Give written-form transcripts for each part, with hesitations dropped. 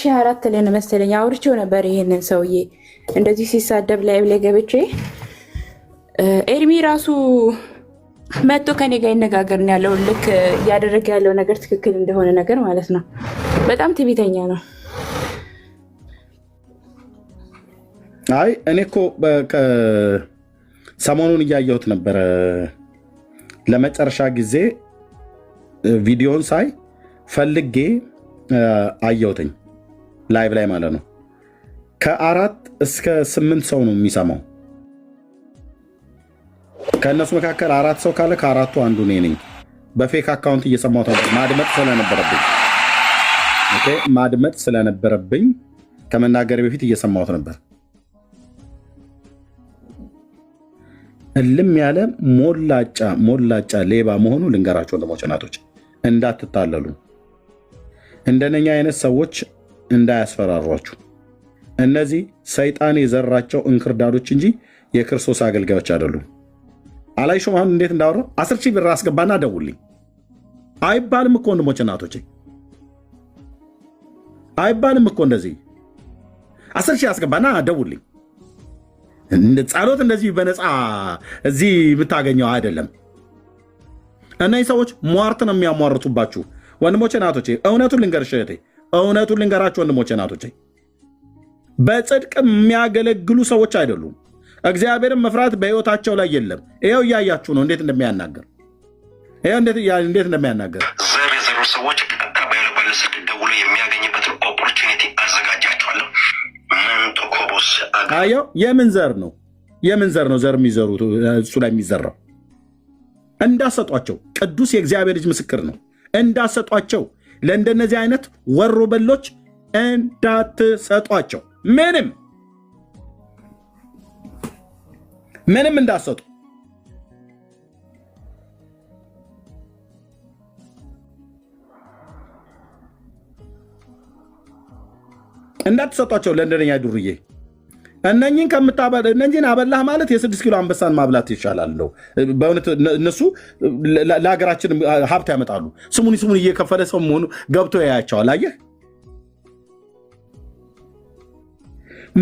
2004 ላይ ነው መሰለኝ አውርቼው ነበር ይሄንን ሰውዬ እንደዚህ ሲሳደብ ላይቭ ላይ ገብቼ ኤርሚ ራሱ መጥቶ ከኔ ጋር ይነጋገርን ያለው ልክ እያደረገ ያለው ነገር ትክክል እንደሆነ ነገር ማለት ነው። በጣም ትዕቢተኛ ነው። አይ እኔ እኮ ሰሞኑን እያየሁት ነበረ ለመጨረሻ ጊዜ ቪዲዮን ሳይ ፈልጌ አየሁትኝ ላይቭ ላይ ማለት ነው። ከ4 እስከ 8 ሰው ነው የሚሰማው። ከእነሱ መካከል 4 ሰው ካለ ከ4ቱ አንዱ እኔ ነኝ። በፌክ አካውንት እየሰማሁት ማድመጥ ስለነበረብኝ ከመናገር በፊት እየሰማሁት ነበር። እልም ያለ ሞላጫ ሌባ መሆኑ ልንገራቸው ወንድሞች እናቶች፣ እንዳትታለሉ። እንደነኛ አይነት ሰዎች እንዳያስፈራሯችሁ። እነዚህ ሰይጣን የዘራቸው እንክርዳዶች እንጂ የክርስቶስ አገልጋዮች አይደሉም። አላይሾም አሁን እንዴት እንዳወራው 10,000 ብር አስገባና ደውልኝ አይባልም እኮ ወንድሞች እናቶች፣ አይባልም እኮ እንደዚህ 10,000 አስገባና ደውልኝ። ጸሎት እንደዚህ በነፃ እዚህ የምታገኘው አይደለም። እነዚህ ሰዎች ሟርት ነው የሚያሟርቱባችሁ ወንድሞች እናቶች። እውነቱን ልንገርሽ እህቴ፣ እውነቱን ልንገራችሁ ወንድሞች እናቶች፣ በጽድቅ የሚያገለግሉ ሰዎች አይደሉም። እግዚአብሔርን መፍራት በህይወታቸው ላይ የለም። ይኸው እያያችሁ ነው እንዴት እንደሚያናገር። ይኸው እንዴት እንደሚያናገር ዘር የዘሩ ሰዎች ቀጥታ ባለስልክ ደውሎ የሚያገኝበትን ኦፖርቹኒቲ አዘጋጃቸዋለሁ። ምንጦኮቦስ አየው። የምን ዘር ነው ዘር የሚዘሩት? እሱ ላይ የሚዘራው እንዳሰጧቸው ቅዱስ የእግዚአብሔር ልጅ ምስክር ነው። እንዳሰጧቸው ለእንደነዚህ አይነት ወሮ በሎች እንዳትሰጧቸው። ምንም እንዳሰጡ እንዳትሰጧቸው ለእንደነኛ ዱርዬ። እነኝህን አበላህ ማለት የ6 ኪሎ አንበሳን ማብላት ይሻላል። በእውነት እነሱ ለሀገራችን ሀብት ያመጣሉ። ስሙን እየከፈለ ሰው መሆኑ ገብቶ ያያቸዋል። አየህ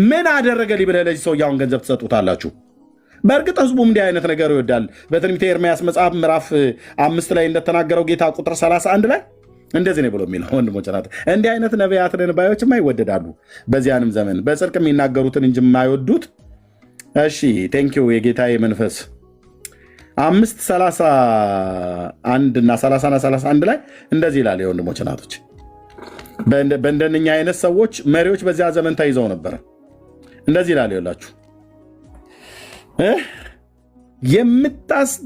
ምን አደረገ ሊብለህ ለዚህ ሰው ያሁን ገንዘብ ትሰጡታላችሁ? በእርግጥ ህዝቡም እንዲህ አይነት ነገር ይወዳል። በትንቢተ ኤርምያስ መጽሐፍ ምዕራፍ 5 ላይ እንደተናገረው ጌታ ቁጥር 31 ላይ እንደዚህ ነው ብሎ የሚለው ወንድሞች ናት። እንዲህ አይነት ነቢያት ነባዮችማ ይወደዳሉ በዚያንም ዘመን በጽድቅ የሚናገሩትን እንጂ የማይወዱት። እሺ ቴንኪው የጌታዬ መንፈስ 5:31 እና 30:31 ላይ እንደዚህ ይላል። የወንድሞች ናቶች በእንደነኛ አይነት ሰዎች መሪዎች በዚያ ዘመን ተይዘው ነበረ። እንደዚህ ይላል ይላችሁ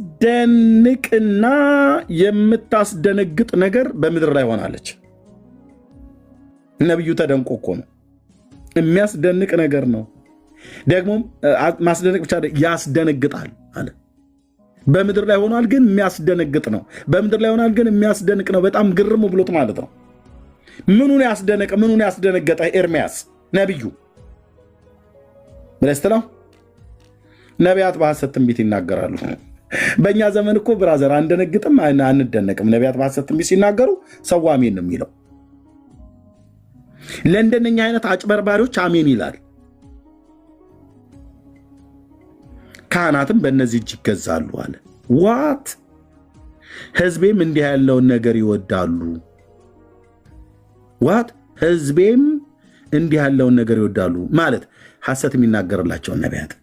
የምታስደንቅና የምታስደነግጥ ነገር በምድር ላይ ሆናለች። ነቢዩ ተደንቆ እኮ ነው። የሚያስደንቅ ነገር ነው። ደግሞም ማስደነቅ ብቻ ያስደነግጣል አለ። በምድር ላይ ሆኗል፣ ግን የሚያስደነግጥ ነው። በምድር ላይ ሆኗል፣ ግን የሚያስደንቅ ነው። በጣም ግርም ብሎት ማለት ነው። ምኑን ያስደነገጠ ኤርምያስ ነቢዩ ብለስትለው ነቢያት በሐሰት ትንቢት ይናገራሉ። በእኛ ዘመን እኮ ብራዘር አንደነግጥም፣ አንደነቅም። ነቢያት በሐሰት ትንቢት ሲናገሩ ሰው አሜን ነው የሚለው። ለእንደነኛ አይነት አጭበርባሪዎች አሜን ይላል። ካህናትም በእነዚህ እጅ ይገዛሉ አለ። ዋት ህዝቤም እንዲህ ያለውን ነገር ይወዳሉ። ዋት ህዝቤም እንዲህ ያለውን ነገር ይወዳሉ ማለት ሐሰት የሚናገርላቸውን ነቢያት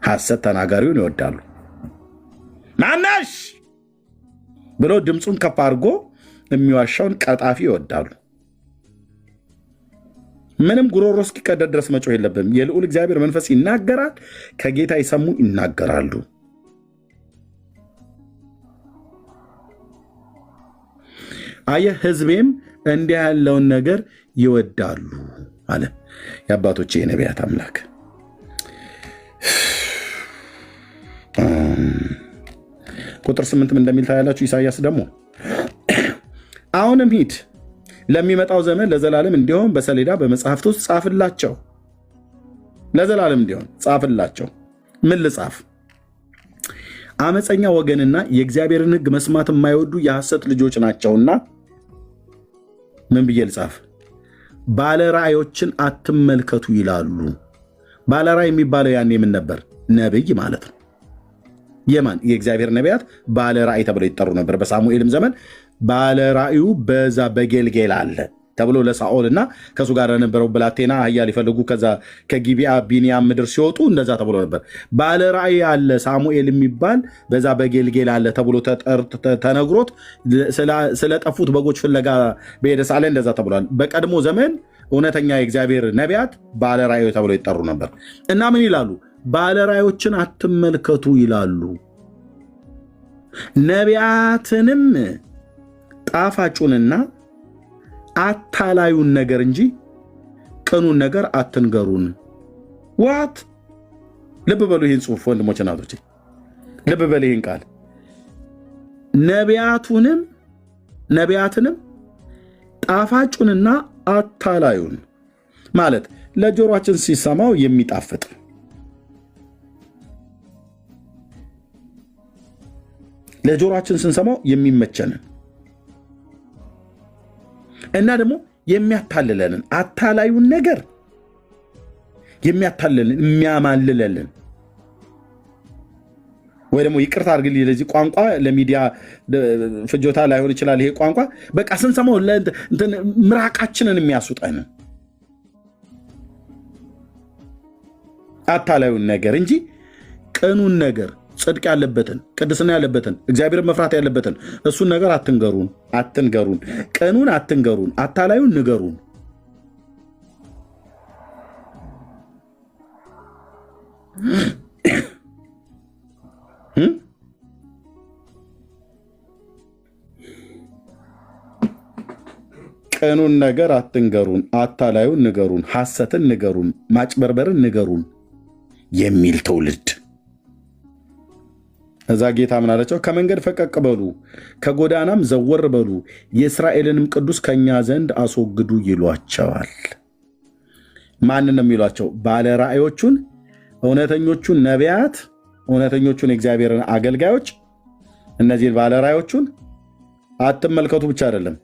ሐሰት ተናጋሪውን ይወዳሉ። ማናሽ ብሎ ድምፁን ከፍ አድርጎ የሚዋሻውን ቀጣፊ ይወዳሉ። ምንም ጉሮሮ እስኪቀደድ ድረስ መጮህ የለብንም። የልዑል እግዚአብሔር መንፈስ ይናገራል። ከጌታ የሰሙ ይናገራሉ። አየህ ህዝቤም እንዲህ ያለውን ነገር ይወዳሉ አለ የአባቶቼ የነቢያት አምላክ። ቁጥር 8 እንደሚል ታያላችሁ። ኢሳይያስ ደግሞ አሁንም ሂድ ለሚመጣው ዘመን ለዘላለም እንዲሆን በሰሌዳ በመጽሐፍት ውስጥ ጻፍላቸው። ለዘላለም እንዲሆን ጻፍላቸው። ምን ልጻፍ? አመፀኛ ወገንና የእግዚአብሔርን ሕግ መስማት የማይወዱ የሐሰት ልጆች ናቸውና ምን ብዬ ልጻፍ? ባለራእዮችን አትመልከቱ ይላሉ። ባለራእይ የሚባለው ያኔ ምን ነበር? ነብይ ማለት ነው። የማን? የእግዚአብሔር ነቢያት ባለራእይ ተብለው ይጠሩ ነበር። በሳሙኤልም ዘመን ባለራእዩ በዛ በጌልጌል አለ ተብሎ ለሳኦል እና ከሱ ጋር የነበረው ብላቴና አህያ ሊፈልጉ ከዛ ከጊቢያ ቢንያም ምድር ሲወጡ እንደዛ ተብሎ ነበር። ባለራእይ አለ ሳሙኤል የሚባል በዛ በጌልጌል አለ ተብሎ ተነግሮት ስለጠፉት በጎች ፍለጋ በሄደ ሳለ እንደዛ ተብሏል። በቀድሞ ዘመን እውነተኛ የእግዚአብሔር ነቢያት ባለራእዮች ተብሎ ይጠሩ ነበር። እና ምን ይላሉ? ባለራእዮችን አትመልከቱ ይላሉ። ነቢያትንም ጣፋጩንና አታላዩን ነገር እንጂ ቅኑን ነገር አትንገሩን። ዋት? ልብ በሉ ይህን ጽሑፍ ወንድሞች፣ እናቶች ልብ በሉ ይህን ቃል። ነቢያትንም ጣፋጩንና አታላዩን ማለት ለጆሮአችን ሲሰማው የሚጣፍጥ ለጆሮአችን ስንሰማው የሚመቸንን እና ደግሞ የሚያታልለንን አታላዩን ነገር የሚያታልልን የሚያማልለልን ወይ ደግሞ ይቅርታ አድርግልኝ ለዚህ ቋንቋ ለሚዲያ ፍጆታ ላይሆን ይችላል። ይሄ ቋንቋ በቃ ስንሰማው ምራቃችንን የሚያስውጠን አታላዩን ነገር እንጂ ቅኑን ነገር ጽድቅ ያለበትን ቅድስና ያለበትን እግዚአብሔር መፍራት ያለበትን እሱን ነገር አትንገሩን። ቅኑን አትንገሩን፣ አታላዩን ንገሩን። ቅኑን ነገር አትንገሩን፣ አታላዩን ንገሩን፣ ሐሰትን ንገሩን፣ ማጭበርበርን ንገሩን የሚል ትውልድ። እዛ ጌታ ምን አላቸው? ከመንገድ ፈቀቅ በሉ፣ ከጎዳናም ዘወር በሉ፣ የእስራኤልንም ቅዱስ ከኛ ዘንድ አስወግዱ ይሏቸዋል። ማንን ነው የሚሏቸው? ባለራእዮቹን፣ እውነተኞቹን ነቢያት፣ እውነተኞቹን የእግዚአብሔርን አገልጋዮች። እነዚህን ባለራእዮቹን አትመልከቱ ብቻ አይደለም፣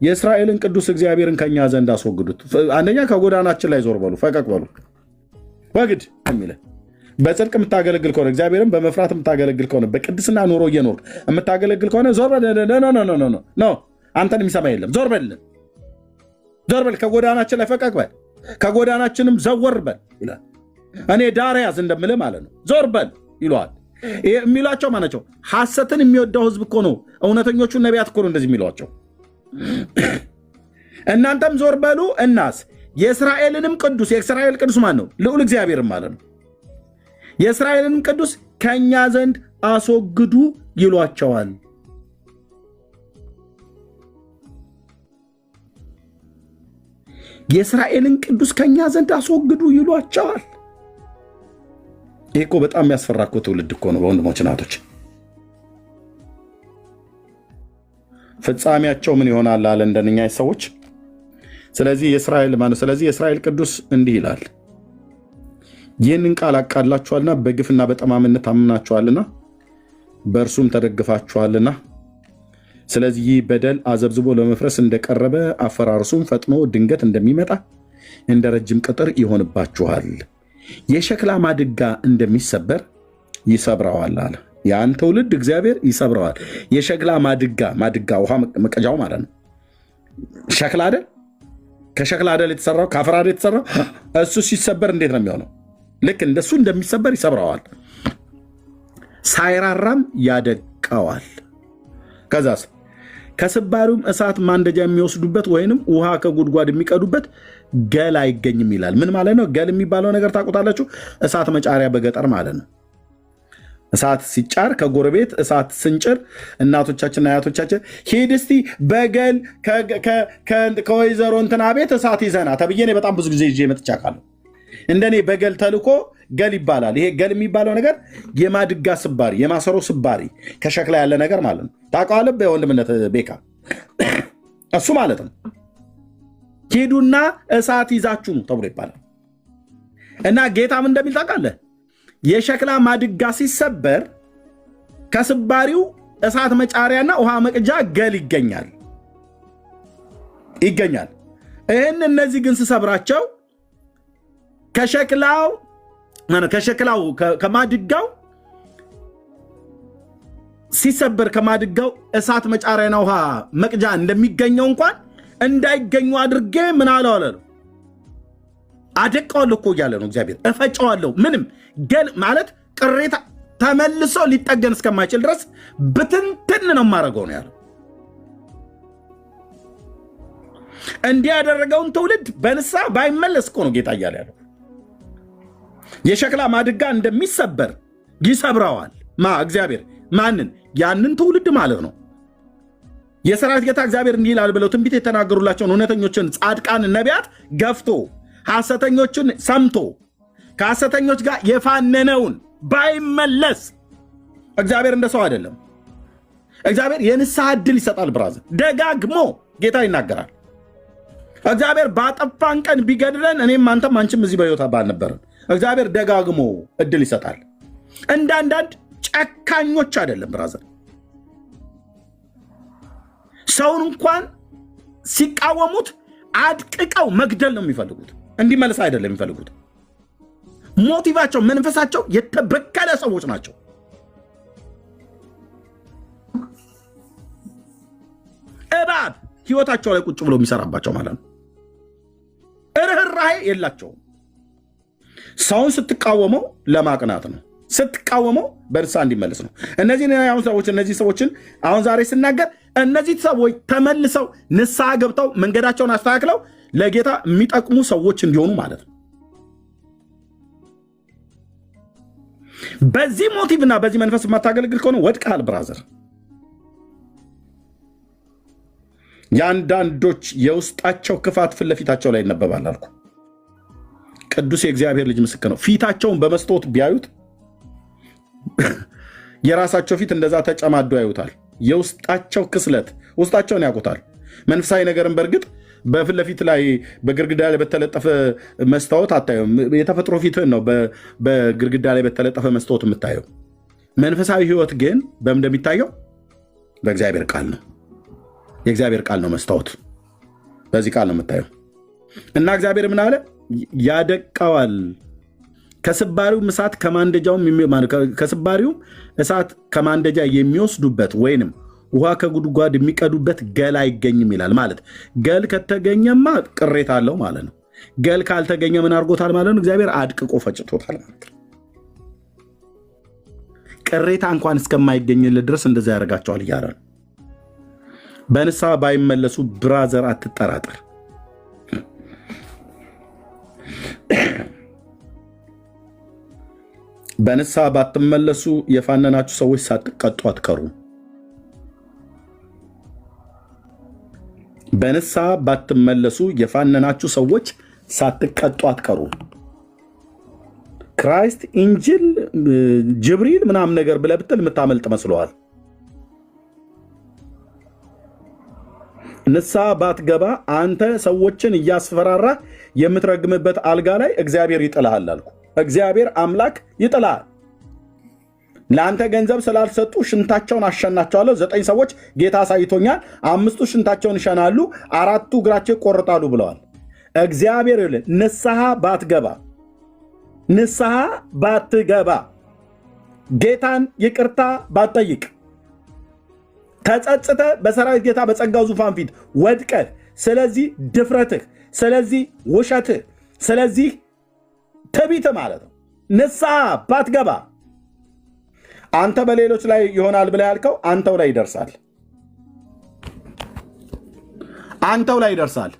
የእስራኤልን ቅዱስ እግዚአብሔርን ከኛ ዘንድ አስወግዱት። አንደኛ ከጎዳናችን ላይ ዞር በሉ፣ ፈቀቅ በሉ። ወግድ የሚለ በጽድቅ የምታገለግል ከሆነ እግዚአብሔርን በመፍራት የምታገለግል ከሆነ በቅድስና ኑሮ እየኖር የምታገለግል ከሆነ ዞር በል። አንተን የሚሰማ የለም። ዞር በል፣ ከጎዳናችን ላይ ፈቀቅ በል፣ ከጎዳናችንም ዘወር በል ይላል። እኔ ዳር ያዝ እንደምልህ ማለት ነው። ዞር በል ይለዋል። የሚሏቸው ማናቸው? ሐሰትን የሚወዳው ህዝብ እኮ ነው። እውነተኞቹን ነቢያት እኮ ነው እንደዚህ የሚሏቸው። እናንተም ዞር በሉ እናስ የእስራኤልንም ቅዱስ፣ የእስራኤል ቅዱስ ማን ነው? ልዑል እግዚአብሔርም ማለት ነው። የእስራኤልንም ቅዱስ ከኛ ዘንድ አስወግዱ ይሏቸዋል። የእስራኤልን ቅዱስ ከኛ ዘንድ አስወግዱ ይሏቸዋል። ይህ እኮ በጣም የሚያስፈራ እኮ ትውልድ እኮ ነው በወንድሞች እናቶች። ፍጻሜያቸው ምን ይሆናል አለ እንደነኛ ሰዎች። ስለዚህ የእስራኤል ቅዱስ እንዲህ ይላል፣ ይህንን ቃል አቃላችኋልና በግፍና በጠማምነት አምናችኋልና በእርሱም ተደግፋችኋልና፣ ስለዚህ ይህ በደል አዘብዝቦ ለመፍረስ እንደቀረበ አፈራርሱም ፈጥኖ ድንገት እንደሚመጣ እንደ ረጅም ቅጥር ይሆንባችኋል። የሸክላ ማድጋ እንደሚሰበር ይሰብረዋል አለ። ያን ትውልድ እግዚአብሔር ይሰብረዋል። የሸክላ ማድጋ ውሃ መቀጃው ማለት ነው። ሸክላ አይደል? ከሸክላ አይደል የተሰራው? ከአፈር አይደል የተሰራው? እሱ ሲሰበር እንዴት ነው የሚሆነው? ልክ እንደሱ እንደሚሰበር ይሰብረዋል፣ ሳይራራም ያደቀዋል። ከዛስ ከስባሪውም እሳት ማንደጃ የሚወስዱበት ወይንም ውሃ ከጉድጓድ የሚቀዱበት ገል አይገኝም ይላል። ምን ማለት ነው? ገል የሚባለው ነገር ታውቁታላችሁ? እሳት መጫሪያ በገጠር ማለት ነው። እሳት ሲጫር ከጎረቤት እሳት ስንጭር እናቶቻችንና አያቶቻችን ሂድ እስቲ በገል ከወይዘሮ እንትና ቤት እሳት ይዘና ተብዬ እኔ በጣም ብዙ ጊዜ ይዤ መጥቼ አውቃለሁ። እንደኔ በገል ተልኮ ገል ይባላል። ይሄ ገል የሚባለው ነገር የማድጋ ስባሪ፣ የማሰሮ ስባሪ ከሸክላ ያለ ነገር ማለት ነው። ታውቀዋለህ? በወንድምነት ቤካ እሱ ማለት ነው። ሂዱና እሳት ይዛችሁ ነው ተብሎ ይባላል። እና ጌታም እንደሚል ታውቃለህ? የሸክላ ማድጋ ሲሰበር ከስባሪው እሳት መጫሪያና ውሃ መቅጃ ገል ይገኛል። እነዚህ ግን ስሰብራቸው ከሸክላው ከማድጋው ሲሰበር ከማድጋው እሳት መጫሪያና ውሃ መቅጃ እንደሚገኘው እንኳን እንዳይገኙ አድርጌ ምን አለው አለ አደቀዋለሁ እኮ እያለ ነው እግዚአብሔር። እፈጨዋለሁ ምንም ገል ማለት ቅሬታ ተመልሶ ሊጠገን እስከማይችል ድረስ ብትንትን ነው የማደርገው ነው ያለው። እንዲህ ያደረገውን ትውልድ በንስሐ ባይመለስ እኮ ነው ጌታ እያለ ያለው። የሸክላ ማድጋ እንደሚሰበር ይሰብረዋል እግዚአብሔር። ማንን? ያንን ትውልድ ማለት ነው። የሰራዊት ጌታ እግዚአብሔር እንዲህ ይላል ብለው ትንቢት የተናገሩላቸውን እውነተኞችን ጻድቃን ነቢያት ገፍቶ ሐሰተኞችን ሰምቶ ከሐሰተኞች ጋር የፋነነውን ባይመለስ እግዚአብሔር እንደ ሰው አይደለም። እግዚአብሔር የንስሐ ዕድል ይሰጣል። ብራዘር ደጋግሞ ጌታ ይናገራል። እግዚአብሔር ባጠፋን ቀን ቢገድለን እኔም አንተም አንቺም እዚህ በሕይወት ባልነበርን እግዚአብሔር ደጋግሞ ዕድል ይሰጣል። እንደ አንዳንድ ጨካኞች አይደለም ብራዘር። ሰውን እንኳን ሲቃወሙት አድቅቀው መግደል ነው የሚፈልጉት፣ እንዲመለስ አይደለም የሚፈልጉት። ሞቲቫቸው መንፈሳቸው የተበከለ ሰዎች ናቸው። እባብ ህይወታቸው ላይ ቁጭ ብሎ የሚሰራባቸው ማለት ነው። ርህራሄ የላቸውም። ሰውን ስትቃወመው ለማቅናት ነው፣ ስትቃወመው በንስሐ እንዲመለስ ነው። እነዚህ ሰዎችን አሁን ዛሬ ስናገር እነዚህ ሰዎች ተመልሰው ንስሐ ገብተው መንገዳቸውን አስተካክለው ለጌታ የሚጠቅሙ ሰዎች እንዲሆኑ ማለት ነው። በዚህ ሞቲቭ እና በዚህ መንፈስ የማታገለግል ከሆነ ወድቀሃል ብራዘር። የአንዳንዶች የውስጣቸው ክፋት ፊት ለፊታቸው ላይ ይነበባል አልኩ። ቅዱስ የእግዚአብሔር ልጅ ምስክር ነው። ፊታቸውን በመስታወት ቢያዩት የራሳቸው ፊት እንደዛ ተጨማዶ ያዩታል። የውስጣቸው ክስለት ውስጣቸውን ያውቁታል። መንፈሳዊ ነገርን በእርግጥ በፊት ለፊት ላይ በግርግዳ ላይ በተለጠፈ መስታወት አታየውም። የተፈጥሮ ፊትህን ነው በግርግዳ ላይ በተለጠፈ መስታወት የምታየው። መንፈሳዊ ህይወት ግን በምን እንደሚታየው በእግዚአብሔር ቃል ነው። የእግዚአብሔር ቃል ነው መስታወት። በዚህ ቃል ነው የምታየው። እና እግዚአብሔር ምን አለ? ያደቀዋል። ከስባሪው እሳት ከማንደጃ የሚወስዱበት ወይንም ውሃ ከጉድጓድ የሚቀዱበት ገል አይገኝም ይላል። ማለት ገል ከተገኘማ ቅሬታ አለው ማለት ነው። ገል ካልተገኘ ምን አድርጎታል ማለት ነው? እግዚአብሔር አድቅቆ ፈጭቶታል ማለት ነው። ቅሬታ እንኳን እስከማይገኝለት ድረስ እንደዛ ያደርጋቸዋል እያለ ነው። በንስሐ ባይመለሱ ብራዘር አትጠራጠር። በንስሐ ባትመለሱ የፋነናችሁ ሰዎች ሳትቀጡ አትቀሩ። በንስሐ ባትመለሱ የፋነናችሁ ሰዎች ሳትቀጡ አትቀሩ። ክራይስት ኢንጂል ጅብሪል ምናምን ነገር ብለህ ብትል የምታመልጥ መስለዋል። ንስሐ ባትገባ አንተ ሰዎችን እያስፈራራ የምትረግምበት አልጋ ላይ እግዚአብሔር ይጥልሃል አልኩ። እግዚአብሔር አምላክ ይጥልሃል። ለአንተ ገንዘብ ስላልሰጡ ሽንታቸውን አሸናቸዋለሁ። 9 ሰዎች ጌታ አሳይቶኛል። 5ቱ ሽንታቸውን ይሸናሉ፣ 4ቱ እግራቸው ይቆርጣሉ ብለዋል። እግዚአብሔር ይልን ንስሐ ባትገባ ጌታን ይቅርታ ባትጠይቅ ተጸጽተ በሰራዊት ጌታ በጸጋው ዙፋን ፊት ወድቀህ ስለዚህ ድፍረትህ፣ ስለዚህ ውሸትህ፣ ስለዚህ ትዕቢት ማለት ነው ንስሐ ባትገባ አንተ በሌሎች ላይ ይሆናል ብለህ ያልከው አንተው ላይ ይደርሳል። አንተው ላይ ይደርሳል።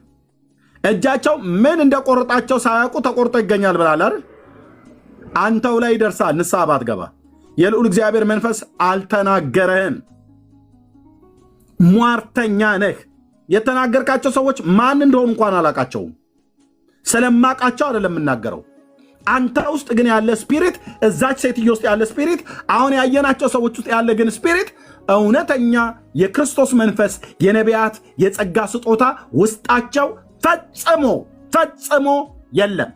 እጃቸው ምን እንደቆረጣቸው ሳያውቁ ተቆርጦ ይገኛል ብለሃል አይደል? አንተው ላይ ይደርሳል ንስሐ ባትገባ። የልዑል እግዚአብሔር መንፈስ አልተናገረህም። ሟርተኛ ነህ። የተናገርካቸው ሰዎች ማን እንደሆኑ እንኳን አላቃቸውም። ስለማቃቸው አይደለም የምናገረው። አንተ ውስጥ ግን ያለ ስፒሪት፣ እዛች ሴትዮ ውስጥ ያለ ስፒሪት፣ አሁን ያየናቸው ሰዎች ውስጥ ያለ ግን ስፒሪት፣ እውነተኛ የክርስቶስ መንፈስ፣ የነቢያት የጸጋ ስጦታ ውስጣቸው ፈጽሞ የለም።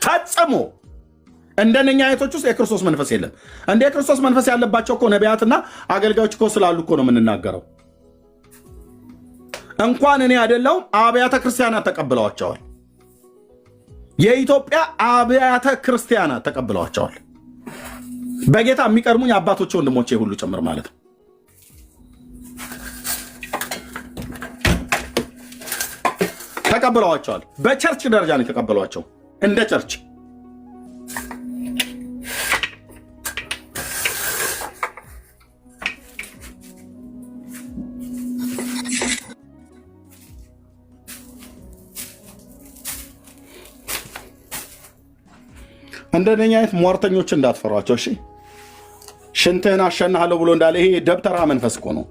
ፈጽሞ እንደነኛ አይነቶች ውስጥ የክርስቶስ መንፈስ የለም። እንደ የክርስቶስ መንፈስ ያለባቸው እኮ ነቢያትና አገልጋዮች እኮ ስላሉ እኮ ነው የምንናገረው። እንኳን እኔ አይደለሁም አብያተ ክርስቲያናት ተቀብለዋቸዋል። የኢትዮጵያ አብያተ ክርስቲያናት ተቀብለዋቸዋል። በጌታ የሚቀድሙኝ አባቶቼ ወንድሞቼ ሁሉ ጭምር ማለት ነው። ተቀብለዋቸዋል። በቸርች ደረጃ ነው የተቀበሏቸው እንደ ቸርች። እንደነኛ አይነት ሟርተኞች እንዳትፈሯቸው እሺ። ሽንትህን አሸናለሁ ብሎ እንዳለ ይሄ ደብተራ መንፈስ እኮ ነው።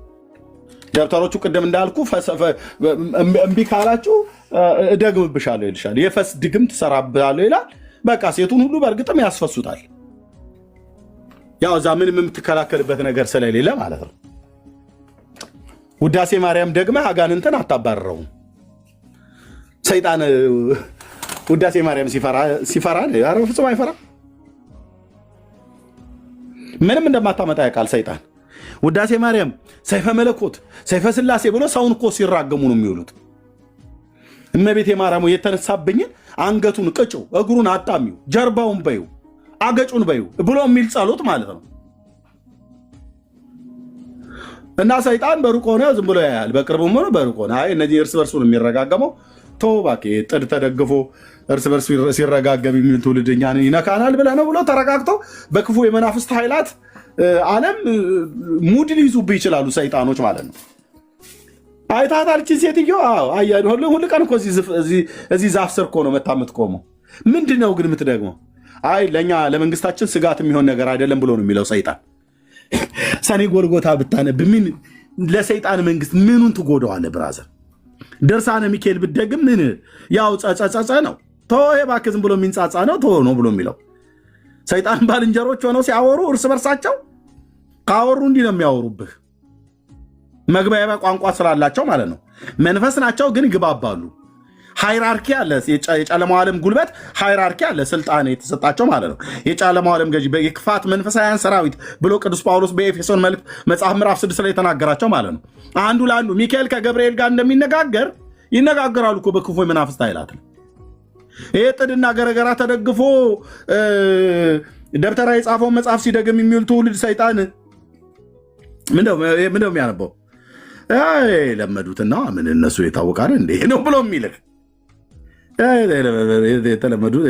ደብተሮቹ ቅድም እንዳልኩ እምቢ ካላችሁ እደግምብሻለሁ ይልሻል። የፈስ ድግም ትሰራብሃለሁ ይላል። በቃ ሴቱን ሁሉ በእርግጥም ያስፈሱታል። ያው እዛ ምንም የምትከላከልበት ነገር ስለሌለ ማለት ነው። ውዳሴ ማርያም ደግመህ አጋንንትን አታባረረውም። ሰይጣን ውዳሴ ማርያም ሲፈራ ፍጹም አይፈራ። ምንም እንደማታመጣ ያውቃል ሰይጣን። ውዳሴ ማርያም፣ ሰይፈ መለኮት፣ ሰይፈ ስላሴ ብሎ ሰውን እኮ ሲራገሙ ነው የሚውሉት። እመቤቴ ማርያም የተነሳብኝን አንገቱን ቅጭው፣ እግሩን አጣሚው፣ ጀርባውን በዩ፣ አገጩን በዩ ብሎ የሚል ጸሎት ማለት ነው። እና ሰይጣን በሩቅ ሆነ ዝም ብሎ ያያል። በቅርብም ሆነ በሩቅ ሆነ አይ እነዚህ እርስ በርሱን የሚረጋገመው ቶባኬ ጥድ ተደግፎ እርስ በርሱ ሲረጋገም የሚል ትውልድ እኛን ይነካናል ብለህ ነው ብሎ ተረጋግቶ በክፉ የመናፍስት ኃይላት ዓለም ሙድ ሊይዙብህ ይችላሉ ሰይጣኖች ማለት ነው። አይታታልችን ሴትዮ ሁሉ ቀን እኮ እዚህ ዛፍ ስር እኮ ነው መታ የምትቆመው። ምንድን ነው ግን የምትደግመው? አይ ለእኛ ለመንግስታችን ስጋት የሚሆን ነገር አይደለም ብሎ ነው የሚለው ሰይጣን። ሰኔ ጎልጎታ ብታነብ ምን ለሰይጣን መንግስት ምኑን ትጎደዋለህ ብራዘር? ድርሳነ ሚካኤል ብትደግም ምን ያው ጸጸጸ ነው። ተወው እባክህ ዝም ብሎ የሚንጻጻ ነው ተወው ነው ብሎ የሚለው ሰይጣን። ባልንጀሮች ሆነው ሲያወሩ እርስ በርሳቸው ካወሩ እንዲህ ነው የሚያወሩብህ። መግባቢያ ቋንቋ ስላላቸው ማለት ነው። መንፈስ ናቸው ግን ይግባባሉ። ሃይራርኪ አለ። የጨለማው ዓለም ጉልበት ሃይራርኪ አለ፣ ስልጣን የተሰጣቸው ማለት ነው። የጨለማው ዓለም ገዢ የክፋት መንፈሳውያን ሰራዊት ብሎ ቅዱስ ጳውሎስ በኤፌሶን መልእክት መጽሐፍ ምዕራፍ 6 ላይ የተናገራቸው ማለት ነው። አንዱ ለአንዱ ሚካኤል ከገብርኤል ጋር እንደሚነጋገር ይነጋገራሉ እኮ በክፉ የመናፍስት ኃይላት ነው። ይህ ጥድና ገረገራ ተደግፎ ደብተራ የጻፈውን መጽሐፍ ሲደግም የሚውል ትውልድ ሰይጣን ምንድነው የሚያነበው? ለመዱትና ምን እነሱ የታወቃል እንዴ ነው ብሎ የሚልህ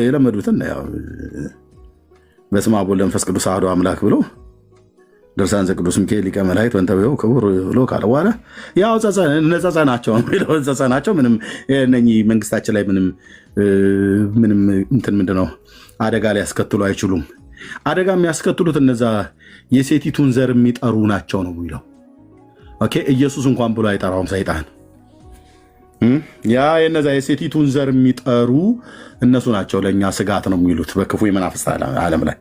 የለመዱትን በስመ አብ ወወልድ ወመንፈስ ቅዱስ አሐዱ አምላክ ብሎ ድርሳን ዘቅዱስ ሚካኤል ሊቀ መላእክት ወንተብዮ ክቡር ብሎ ካለ በኋላ ያው ጸጸ ናቸው። ምንም እነኚህ መንግስታችን ላይ ምንም እንትን ምንድነው አደጋ ሊያስከትሉ አይችሉም። አደጋ የሚያስከትሉት እነዛ የሴቲቱን ዘር የሚጠሩ ናቸው ነው የሚለው። ኦኬ ኢየሱስ እንኳን ብሎ አይጠራውም ሰይጣን። ያ የነዛ የሴቲቱን ዘር የሚጠሩ እነሱ ናቸው ለእኛ ስጋት ነው የሚሉት በክፉ የመናፍስት ዓለም ላይ።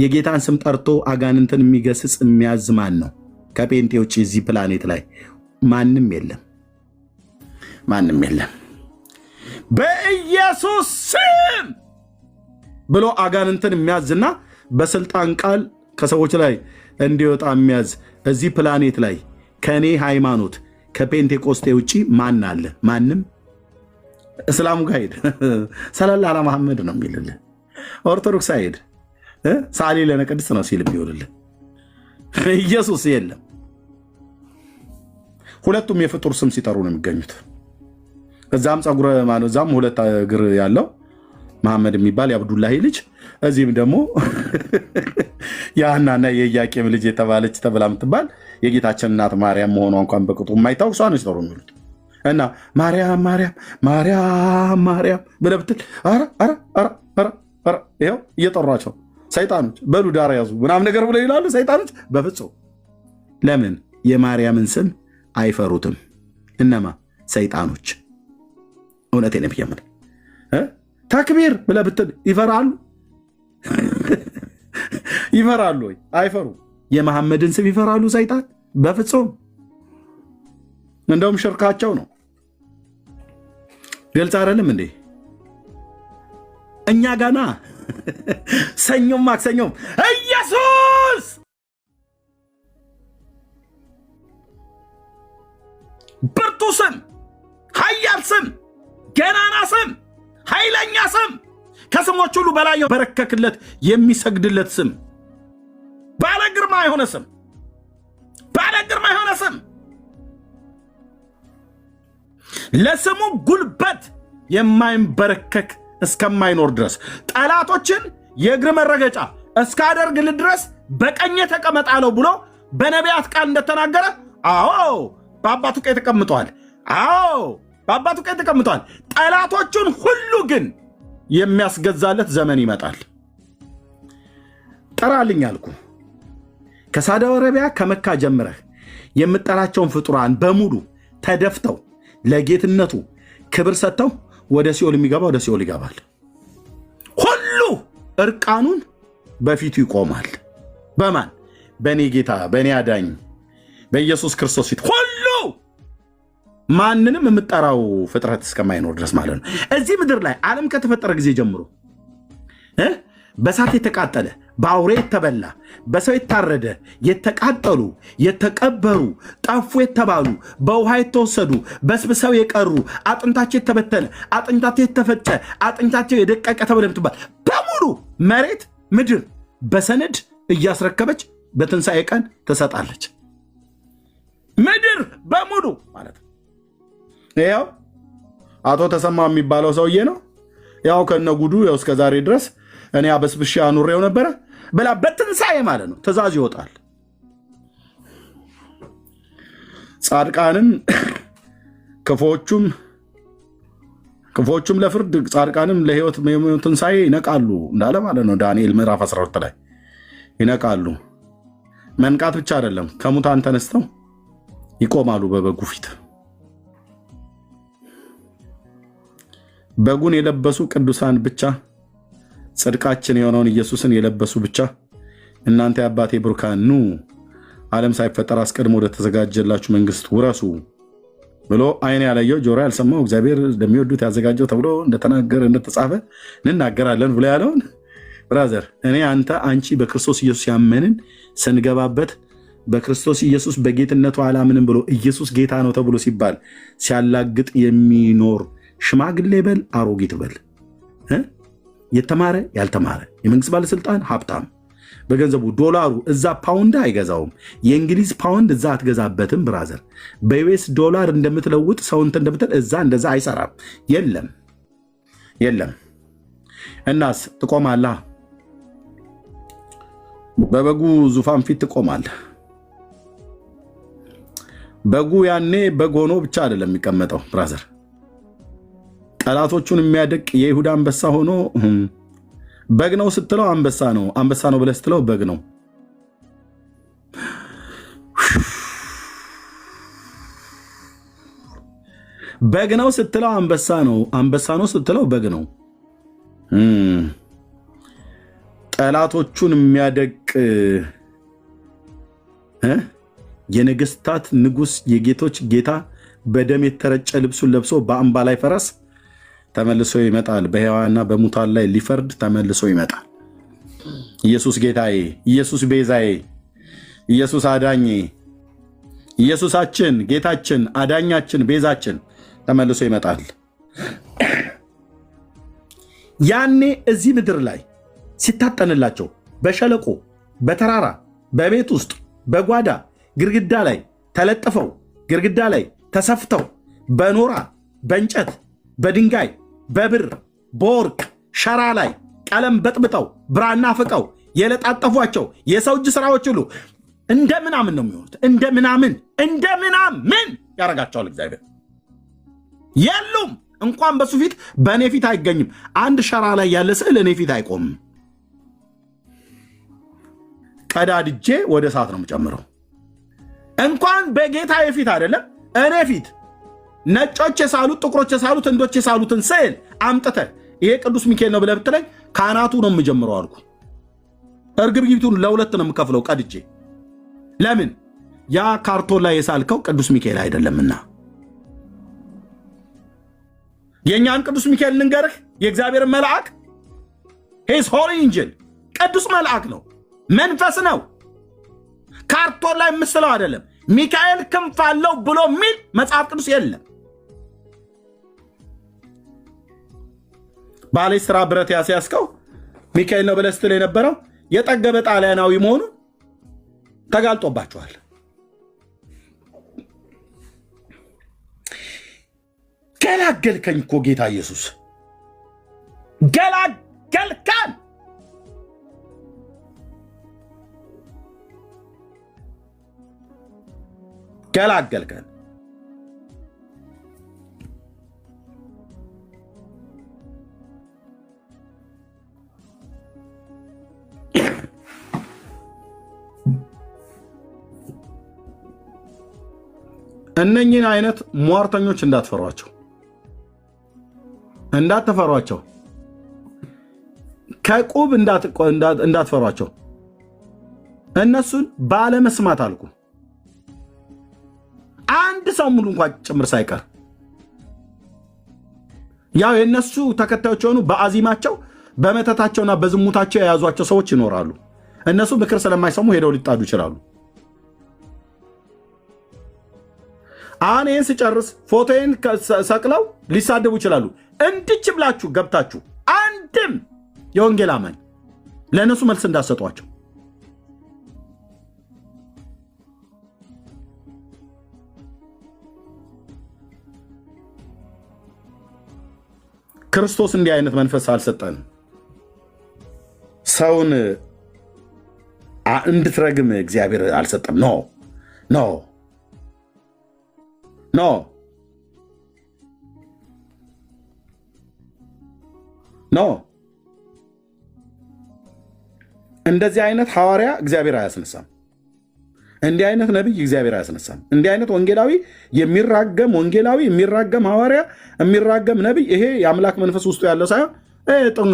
የጌታን ስም ጠርቶ አጋንንትን የሚገስጽ የሚያዝ ማን ነው? ከጴንጤ ውጭ እዚህ ፕላኔት ላይ ማንም የለም። በኢየሱስ ስም ብሎ አጋንንትን የሚያዝና በስልጣን ቃል ከሰዎች ላይ እንዲወጣ የሚያዝ እዚህ ፕላኔት ላይ ከእኔ ሃይማኖት ከፔንቴኮስቴ ውጭ ማን አለ? ማንም። እስላሙ ጋር ሄድ ሰለላሁ ዐላ መሐመድ ነው የሚልልህ። ኦርቶዶክስ ሄድ ሳሌ ለነ ቅድስት ነው ሲል የሚውልልህ። ኢየሱስ የለም። ሁለቱም የፍጡር ስም ሲጠሩ ነው የሚገኙት። እዛም ፀጉረ ማነው እዛም ሁለት እግር ያለው መሐመድ የሚባል የአብዱላሂ ልጅ፣ እዚህም ደግሞ የሐናና የኢያቄም ልጅ የተባለች ተብላ የምትባል የጌታችን እናት ማርያም መሆኗ እንኳን በቅጡ የማይታወቅ እሷ ነች ጠሩ የሚሉት እና ማርያም ማርያም ማርያም ማርያም ብለህ ብትል ይኸው እየጠሯቸው ሰይጣኖች በሉ ዳር ያዙ ምናምን ነገር ብለው ይላሉ ሰይጣኖች። በፍጹም ለምን የማርያምን ስም አይፈሩትም? እነማ ሰይጣኖች። እውነቴን ነው የምልህ። ተክቢር ብለህ ብትል ይፈራሉ? ይፈራሉ ወይ? አይፈሩ። የመሐመድን ስም ይፈራሉ ሰይጣን? በፍጹም። እንደውም ሽርካቸው ነው። ግልጽ አይደለም እንዴ? እኛ ጋና ሰኞም ማክሰኞም ኢየሱስ ብርቱ ስም፣ ኃያል ስም፣ ገናና ስም፣ ኃይለኛ ስም፣ ከስሞች ሁሉ በላይ በረከክለት የሚሰግድለት ስም፣ ባለ ግርማ የሆነ ስም፣ ባለ ግርማ የሆነ ስም፣ ለስሙ ጉልበት የማይንበረከክ እስከማይኖር ድረስ ጠላቶችን የእግር መረገጫ እስካደርግልህ ድረስ በቀኜ ተቀመጥ አለው ብሎ በነቢያት ቃል እንደተናገረ፣ አዎ በአባቱ ቀኝ ተቀምጧል። አዎ በአባቱ ቀኝ ተቀምጧል። ጠላቶቹን ሁሉ ግን የሚያስገዛለት ዘመን ይመጣል። ጠራልኝ አልኩ። ከሳውዲ አረቢያ ከመካ ጀምረህ የምጠራቸውን ፍጡራን በሙሉ ተደፍተው ለጌትነቱ ክብር ሰጥተው ወደ ሲኦል የሚገባ ወደ ሲኦል ይገባል። ሁሉ እርቃኑን በፊቱ ይቆማል። በማን? በእኔ ጌታ በእኔ አዳኝ በኢየሱስ ክርስቶስ ፊት ሁሉ ማንንም የምጠራው ፍጥረት እስከማይኖር ድረስ ማለት ነው። እዚህ ምድር ላይ ዓለም ከተፈጠረ ጊዜ ጀምሮ በሳት የተቃጠለ፣ በአውሬ የተበላ፣ በሰው የታረደ፣ የተቃጠሉ፣ የተቀበሩ፣ ጠፉ የተባሉ፣ በውሃ የተወሰዱ፣ በስብሰው የቀሩ፣ አጥንታቸው የተበተነ፣ አጥንታቸው የተፈጨ፣ አጥንታቸው የደቀቀ ተብለ ምትባል በሙሉ መሬት ምድር በሰነድ እያስረከበች በትንሣኤ ቀን ትሰጣለች። ምድር በሙሉ ማለት ነው። ያው አቶ ተሰማ የሚባለው ሰውዬ ነው። ያው ከነጉዱ ያው እስከ ዛሬ ድረስ እኔ አበስብሻ ኑሬው ነበረ ብላ በትንሣኤ ማለት ነው ትእዛዝ ይወጣል። ጻድቃንን ክፎቹም ለፍርድ ጻድቃንም ለሕይወት ትንሣኤ ይነቃሉ እንዳለ ማለት ነው። ዳንኤል ምዕራፍ 12 ላይ ይነቃሉ። መንቃት ብቻ አይደለም፣ ከሙታን ተነስተው ይቆማሉ በበጉ ፊት። በጉን የለበሱ ቅዱሳን ብቻ፣ ጽድቃችን የሆነውን ኢየሱስን የለበሱ ብቻ እናንተ የአባቴ ብሩካን ኑ ዓለም ሳይፈጠር አስቀድሞ ወደ ተዘጋጀላችሁ መንግስት ውረሱ ብሎ ዓይን ያላየው ጆሮ ያልሰማው እግዚአብሔር እንደሚወዱት ያዘጋጀው ተብሎ እንደተናገረ እንደተጻፈ እንናገራለን ብሎ ያለውን ብራዘር፣ እኔ አንቺ በክርስቶስ ኢየሱስ ያመንን ስንገባበት በክርስቶስ ኢየሱስ በጌትነቱ አላምንም ብሎ ኢየሱስ ጌታ ነው ተብሎ ሲባል ሲያላግጥ የሚኖር ሽማግሌ በል አሮጊት በል፣ የተማረ ያልተማረ፣ የመንግስት ባለስልጣን፣ ሀብታም፣ በገንዘቡ ዶላሩ እዛ ፓውንድ አይገዛውም። የእንግሊዝ ፓውንድ እዛ አትገዛበትም ብራዘር። በዩኤስ ዶላር እንደምትለውጥ ሰው እንትን እንደምትል እዛ እንደዛ አይሰራም። የለም። እናስ ትቆማለህ፣ በበጉ ዙፋን ፊት ትቆማለህ። በጉ ያኔ በግ ሆኖ ብቻ አይደለም የሚቀመጠው ብራዘር። ጠላቶቹን የሚያደቅ የይሁዳ አንበሳ ሆኖ በግ ነው ስትለው አንበሳ ነው፣ አንበሳ ነው ብለህ ስትለው በግ ነው። በግ ነው ስትለው አንበሳ ነው፣ አንበሳ ነው ስትለው በግ ነው። ጠላቶቹን የሚያደቅ የነገስታት ንጉስ የጌቶች ጌታ በደም የተረጨ ልብሱን ለብሶ በአምባ ላይ ፈረስ ተመልሶ ይመጣል። በሕያዋንና በሙታን ላይ ሊፈርድ ተመልሶ ይመጣል። ኢየሱስ ጌታዬ፣ ኢየሱስ ቤዛዬ፣ ኢየሱስ አዳኜ፣ ኢየሱሳችን፣ ጌታችን፣ አዳኛችን፣ ቤዛችን ተመልሶ ይመጣል። ያኔ እዚህ ምድር ላይ ሲታጠንላቸው በሸለቆ፣ በተራራ፣ በቤት ውስጥ፣ በጓዳ ግድግዳ ላይ ተለጥፈው፣ ግድግዳ ላይ ተሰፍተው፣ በኖራ በእንጨት በድንጋይ በብር በወርቅ ሸራ ላይ ቀለም በጥብጠው ብራና ፍቀው የለጣጠፏቸው የሰው እጅ ስራዎች ሁሉ እንደ ምናምን ነው የሚሆኑት። እንደ ምናምን ያደርጋቸዋል እግዚአብሔር። የሉም እንኳን በሱ ፊት በእኔ ፊት አይገኝም። አንድ ሸራ ላይ ያለ ስዕል እኔ ፊት አይቆምም። ቀዳድጄ ወደ እሳት ነው የምጨምረው። እንኳን በጌታ ፊት አይደለም እኔ ፊት ነጮች የሳሉት፣ ጥቁሮች የሳሉት፣ እንዶች የሳሉትን ስዕል አምጥተህ ይሄ ቅዱስ ሚካኤል ነው ብለህ ብትለኝ ካህናቱ ነው የምጀምረው አልኩ። እርግብግቢቱን ለሁለት ነው የምከፍለው ቀድጄ። ለምን? ያ ካርቶን ላይ የሳልከው ቅዱስ ሚካኤል አይደለምና። የእኛን ቅዱስ ሚካኤል ልንገርህ፣ የእግዚአብሔር መልአክ ሂዝ ሆሊ ኢንጅል ቅዱስ መልአክ ነው፣ መንፈስ ነው። ካርቶን ላይ ምስለው አይደለም። ሚካኤል ክንፍ አለው ብሎ የሚል መጽሐፍ ቅዱስ የለም። ባሌ ስራ ብረት ያስያዝከው ሚካኤል ነው ብለህ ስትል የነበረው የጠገበ ጣሊያናዊ መሆኑ ተጋልጦባችኋል። ገላገልከኝ እኮ ጌታ ኢየሱስ ገላገልከን። ገላገልከን። እነኚህን አይነት ሟርተኞች እንዳትፈሯቸው፣ ከቁብ እንዳትፈሯቸው። እነሱን ባለመስማት አልኩ። አንድ ሰው ሙሉ እንኳን ጭምር ሳይቀር ያው የነሱ ተከታዮች ሆኑ በአዚማቸው በመተታቸውና በዝሙታቸው የያዟቸው ሰዎች ይኖራሉ። እነሱ ምክር ስለማይሰሙ ሄደው ሊጣዱ ይችላሉ። አሁን ይህን ስጨርስ ፎቶዬን ሰቅለው ሊሳደቡ ይችላሉ። እንድች ብላችሁ ገብታችሁ አንድም የወንጌል አማኝ ለእነሱ መልስ እንዳሰጧቸው። ክርስቶስ እንዲህ አይነት መንፈስ አልሰጠንም። ሰውን እንድትረግም እግዚአብሔር አልሰጠም። ኖ ኖ ኖ ኖ። እንደዚህ አይነት ሐዋርያ እግዚአብሔር አያስነሳም። እንዲህ አይነት ነቢይ እግዚአብሔር አያስነሳም። እንዲህ አይነት ወንጌላዊ የሚራገም ሐዋርያ የሚራገም ነቢይ፣ ይሄ የአምላክ መንፈስ ውስጡ ያለው ሳይሆን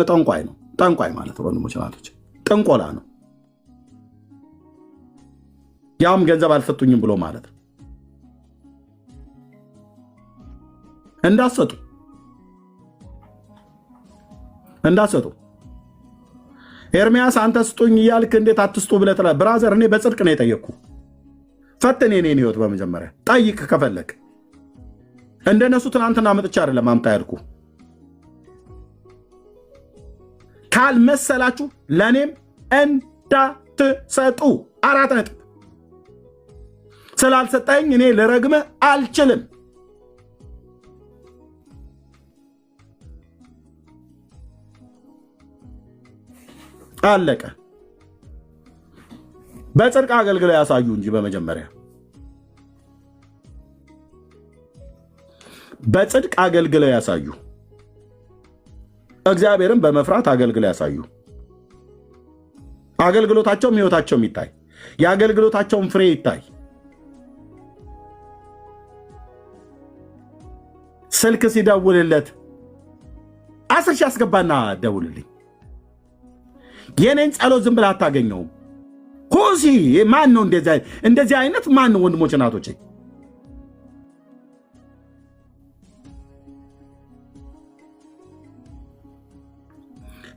ጠንቋይ ነው። ጠንቋይ ማለት ወንድሞች ናቶች ጥንቆላ ነው። ያውም ገንዘብ አልሰጡኝም ብሎ ማለት ነው። እንዳሰጡ ኤርሚያስ አንተ ስጡኝ እያልክ እንዴት አትስጡ ብለህ ትላለህ? ብራዘር እኔ በጽድቅ ነው የጠየቅኩ። ፈትን የኔን ህይወት በመጀመሪያ ጠይቅ ከፈለግ። እንደነሱ ትናንትና መጥቻ አይደለም አምጣ ያልኩ። ካልመሰላችሁ ለእኔም እንዳትሰጡ። 4 ነጥብ። ስላልሰጠኝ እኔ ልረግምህ አልችልም። አለቀ። በጽድቅ አገልግለው ያሳዩ እንጂ በመጀመሪያ በጽድቅ አገልግለው ያሳዩ። እግዚአብሔርን በመፍራት አገልግለው ያሳዩ። አገልግሎታቸውም ህይወታቸውም ይታይ። የአገልግሎታቸውም ፍሬ ይታይ። ስልክ ሲደውልለት 10 ሺህ አስገባና ደውልልኝ። የኔን ጸሎት ዝም ብለህ አታገኘውም። ሁሲ ማን ነው እንደዚህ አይነት ማን ነው? ወንድሞች እናቶች፣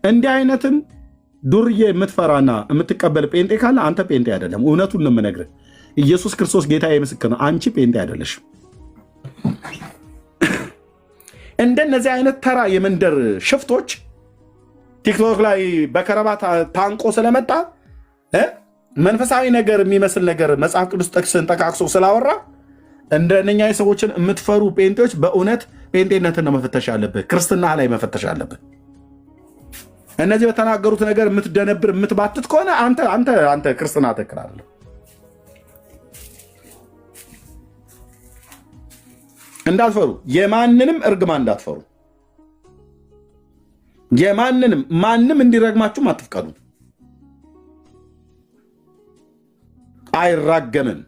እንዲህ አይነትን ዱርዬ የምትፈራና የምትቀበል ጴንጤ ካለ አንተ ጴንጤ አይደለም። እውነቱን ነው የምነግርህ። ኢየሱስ ክርስቶስ ጌታዬ ምስክር ነው። አንቺ ጴንጤ አይደለሽም። እንደነዚህ አይነት ተራ የመንደር ሽፍቶች ቲክቶክ ላይ በከረባት ታንቆ ስለመጣ መንፈሳዊ ነገር የሚመስል ነገር መጽሐፍ ቅዱስ ጥቅስን ጠቃቅሶ ስላወራ እንደነኛ ሰዎችን የምትፈሩ ጴንጤዎች በእውነት ጴንጤነትን መፈተሽ አለብህ። ክርስትና ላይ መፈተሽ አለብህ። እነዚህ በተናገሩት ነገር የምትደነብር የምትባትት ከሆነ አንተ ክርስትና ትክክል አይደለም። እንዳትፈሩ፣ የማንንም እርግማን እንዳትፈሩ። ማንም እንዲረግማችሁም አትፍቀዱ። አይራገምም።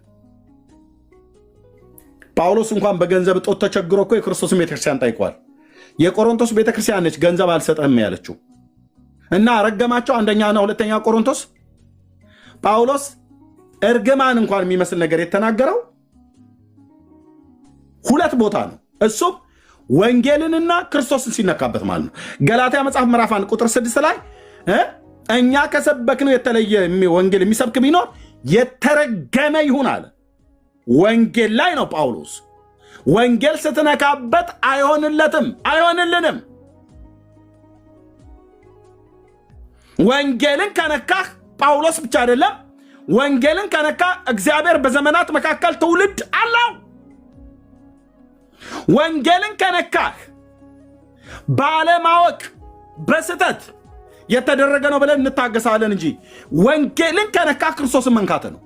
ጳውሎስ እንኳን በገንዘብ እጦት ተቸግሮ እኮ የክርስቶስን ቤተክርስቲያን ጠይቋል። የቆሮንቶስ ቤተክርስቲያን ነች ገንዘብ አልሰጠም ያለችው እና ረገማቸው። 1ኛና 2ኛ ቆሮንቶስ። ጳውሎስ እርግማን እንኳን የሚመስል ነገር የተናገረው 2 ቦታ ነው። እሱም ወንጌልንና ክርስቶስን ሲነካበት ማለት ነው። ገላትያ መጽሐፍ ምዕራፍ 1 ቁጥር 6 ላይ እኛ ከሰበክነው የተለየ ወንጌል የሚሰብክ ቢኖር የተረገመ ይሁን አለ። ወንጌል ላይ ነው ጳውሎስ። ወንጌል ስትነካበት አይሆንለትም፣ አይሆንልንም። ወንጌልን ከነካህ ጳውሎስ ብቻ አይደለም፣ ወንጌልን ከነካ እግዚአብሔር በዘመናት መካከል ትውልድ አለው። ወንጌልን ከነካህ ባለማወቅ በስተት የተደረገ ነው ብለን እንታገሳለን እንጂ ወንጌልን ከነካህ ክርስቶስን መንካት ነው።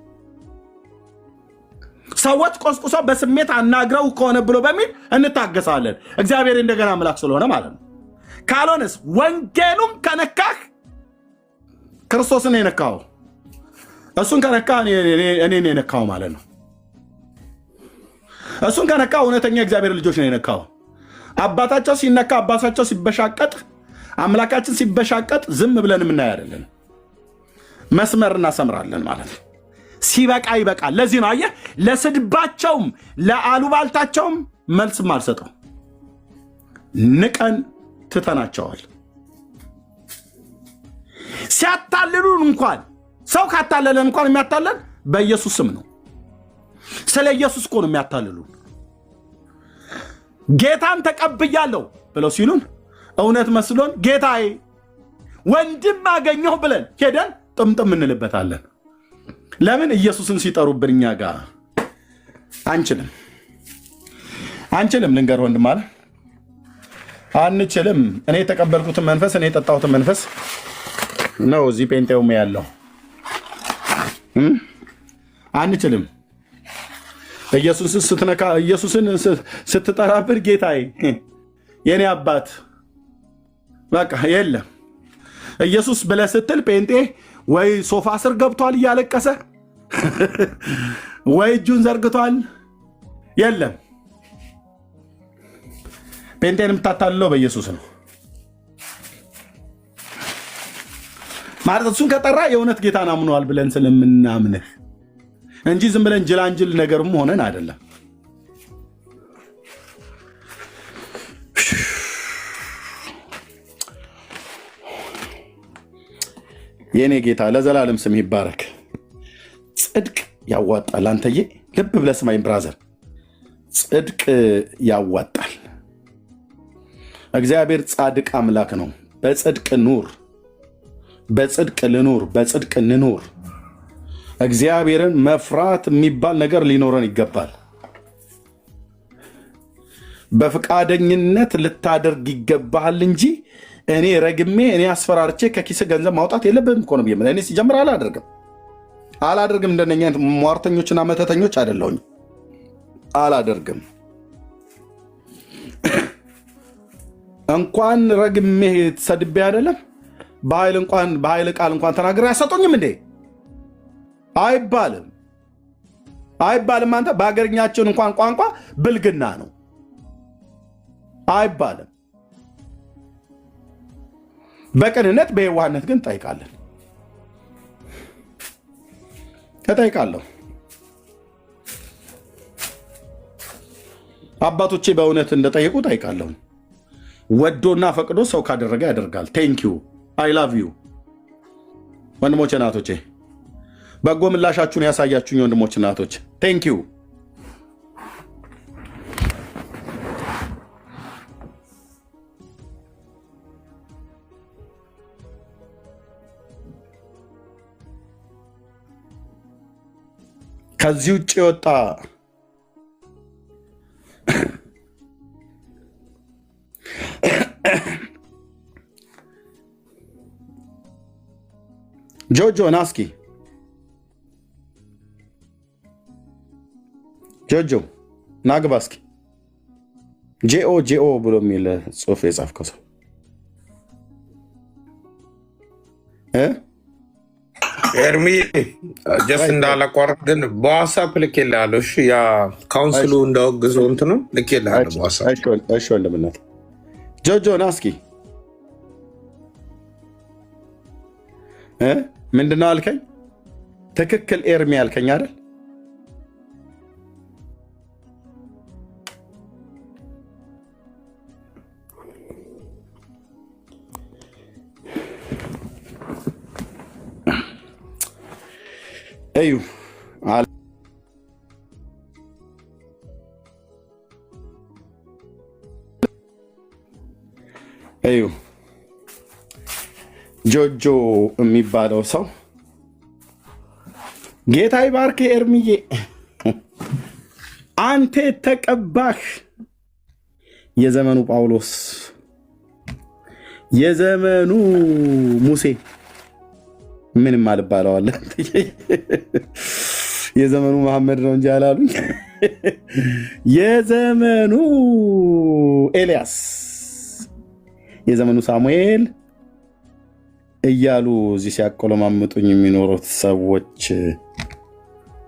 ሰዎች ቆስቁሰው በስሜት አናግረው ከሆነ ብሎ በሚል እንታገሳለን። እግዚአብሔር እንደገና አምላክ ስለሆነ ማለት ነው። ካልሆነስ ወንጌሉን ከነካህ ክርስቶስን የነካው እሱን ከነካ እኔን የነካው ማለት ነው። እሱን ከነካ እውነተኛ እግዚአብሔር ልጆች ነው የነካው። አባታቸው ሲነካ፣ አባታቸው ሲበሻቀጥ፣ አምላካችን ሲበሻቀጥ ዝም ብለን የምናይ አይደለን። መስመር እናሰምራለን ማለት ነው። ሲበቃ ይበቃል። ለዚህ ነው አየህ፣ ለስድባቸውም ለአሉባልታቸውም መልስም አልሰጠው። ንቀን ትተናቸዋል። ሲያታልሉን እንኳን ሰው ካታለለን እንኳን የሚያታለን በኢየሱስ ስም ነው። ስለ ኢየሱስ እኮ ነው የሚያታልሉን። ጌታን ተቀብያለሁ ብለው ሲሉን እውነት መስሎን ጌታዬ ወንድም አገኘሁ ብለን ሄደን ጥምጥም እንልበታለን። ለምን? ኢየሱስን ሲጠሩብን እኛ ጋር አንችልም። ልንገር ወንድም አለ አንችልም። እኔ የተቀበልኩትን መንፈስ፣ እኔ የጠጣሁትን መንፈስ ነው እዚህ ጴንጤውም ያለው። አንችልም። ኢየሱስን ስትነካ፣ ኢየሱስን ስትጠራብን ጌታዬ የኔ አባት በቃ የለም። ኢየሱስ ብለህ ስትል ጴንጤ ወይ ሶፋ ስር ገብቷል እያለቀሰ ወይ እጁን ዘርግቷል። የለም። ጴንጤን የምታታልለው በኢየሱስ ነው ማለት እሱን ከጠራ የእውነት ጌታን አምኗል ብለን ስለምናምንህ እንጂ ዝም ብለን ጅላንጅል ነገርም ሆነን አይደለም። የኔ ጌታ ለዘላለም ስም ይባረክ። ጽድቅ ያዋጣል። አንተዬ ልብ ብለህ ስማኝ ብራዘር፣ ጽድቅ ያዋጣል። እግዚአብሔር ጻድቅ አምላክ ነው። በጽድቅ ኑር፣ በጽድቅ ልኑር፣ በጽድቅ እንኑር። እግዚአብሔርን መፍራት የሚባል ነገር ሊኖረን ይገባል። በፍቃደኝነት ልታደርግ ይገባሃል እንጂ እኔ ረግሜ እኔ አስፈራርቼ ከኪስ ገንዘብ ማውጣት የለብህም እኮ ነው ብዬ እኔ ሲጀምር አላደርግም። እንደነኛ ሟርተኞችና መተተኞች አይደለሁኝ። አላደርግም። እንኳን ረግሜ ሰድቤ አይደለም በኃይል ቃል እንኳን ተናግሬ አያሰጡኝም እንዴ? አይባልም። አንተ በሀገርኛችን እንኳን ቋንቋ ብልግና ነው አይባልም። በቅንነት በየዋህነት ግን እጠይቃለሁ። አባቶቼ በእውነት እንደጠየቁ እጠይቃለሁ። ወዶና ፈቅዶ ሰው ካደረገ ያደርጋል። ቴንኪዩ አይ ላቭ ዩ ወንድሞቼ ናቶቼ፣ በጎ ምላሻችሁን ያሳያችሁኝ ወንድሞች ናቶች፣ ቴንኪዩ። ከዚህ ውጭ የወጣ ጆጆ ናስኪ ጆጆ ናግባ እስኪ ጄኦ ብሎ የሚል ጽሑፍ የጻፍከው ሰው ኤርሚ ጀስ እንዳላቋረጥ ግን በዋትስአፕ ልኬልሃለሁ። እሺ ያ ካውንስሉ እንዳወግዘው እንትኑ ልኬልሃለሁ በዋትስአፕ። እሺ ወንድምነት ጆጆ ናስኪ ምንድነው አልከኝ? ትክክል ኤርሚ አልከኝ አይደል? እዩ እዩ ጆጆ የሚባለው ሰው ጌታ ይባርክ ኤርሚዬ፣ አንተ የተቀባህ የዘመኑ ጳውሎስ፣ የዘመኑ ሙሴ ምንም አልባለዋለ የዘመኑ መሐመድ ነው እንጂ አላሉኝ። የዘመኑ ኤልያስ፣ የዘመኑ ሳሙኤል እያሉ እዚህ ሲያቆለማምጡኝ የሚኖሩት ሰዎች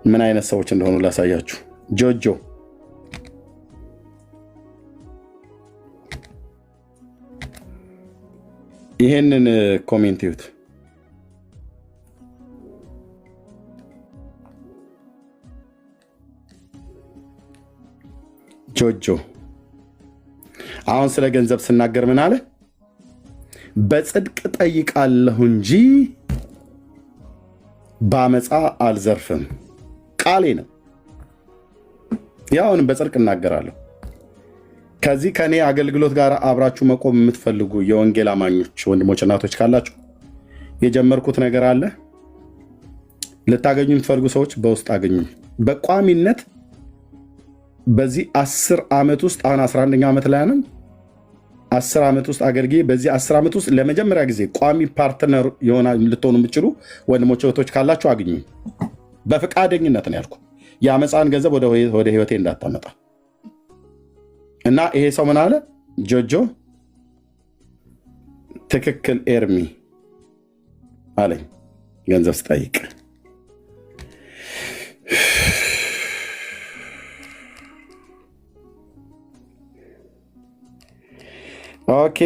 ምን አይነት ሰዎች እንደሆኑ ላሳያችሁ። ጆጆ ይሄንን ኮሜንት ይዩት። ጆጆ አሁን ስለ ገንዘብ ስናገር ምን አለ? በጽድቅ ጠይቃለሁ እንጂ በአመፃ አልዘርፍም። ቃሌ ነው። ያውንም በጽድቅ እናገራለሁ። ከዚህ ከኔ አገልግሎት ጋር አብራችሁ መቆም የምትፈልጉ የወንጌል አማኞች ወንድሞች፣ እናቶች ካላችሁ የጀመርኩት ነገር አለ። ልታገኙ የምትፈልጉ ሰዎች በውስጥ አገኙ። በቋሚነት በዚህ 10 ዓመት ውስጥ አሁን 11ኛ ዓመት ላይ ነኝ። 10 ዓመት ውስጥ አገልግዬ በዚህ 10 ዓመት ውስጥ ለመጀመሪያ ጊዜ ቋሚ ፓርትነር ልትሆኑ የምትችሉ ወንድሞች እህቶች ካላችሁ አግኙ። በፈቃደኝነት ነው ያልኩ። የአመፃን ገንዘብ ወደ ህይወቴ እንዳታመጣ እና ይሄ ሰው ምን አለ? ጆጆ ትክክል ኤርሚ አለኝ ገንዘብ ስጠይቅ። ኦኬ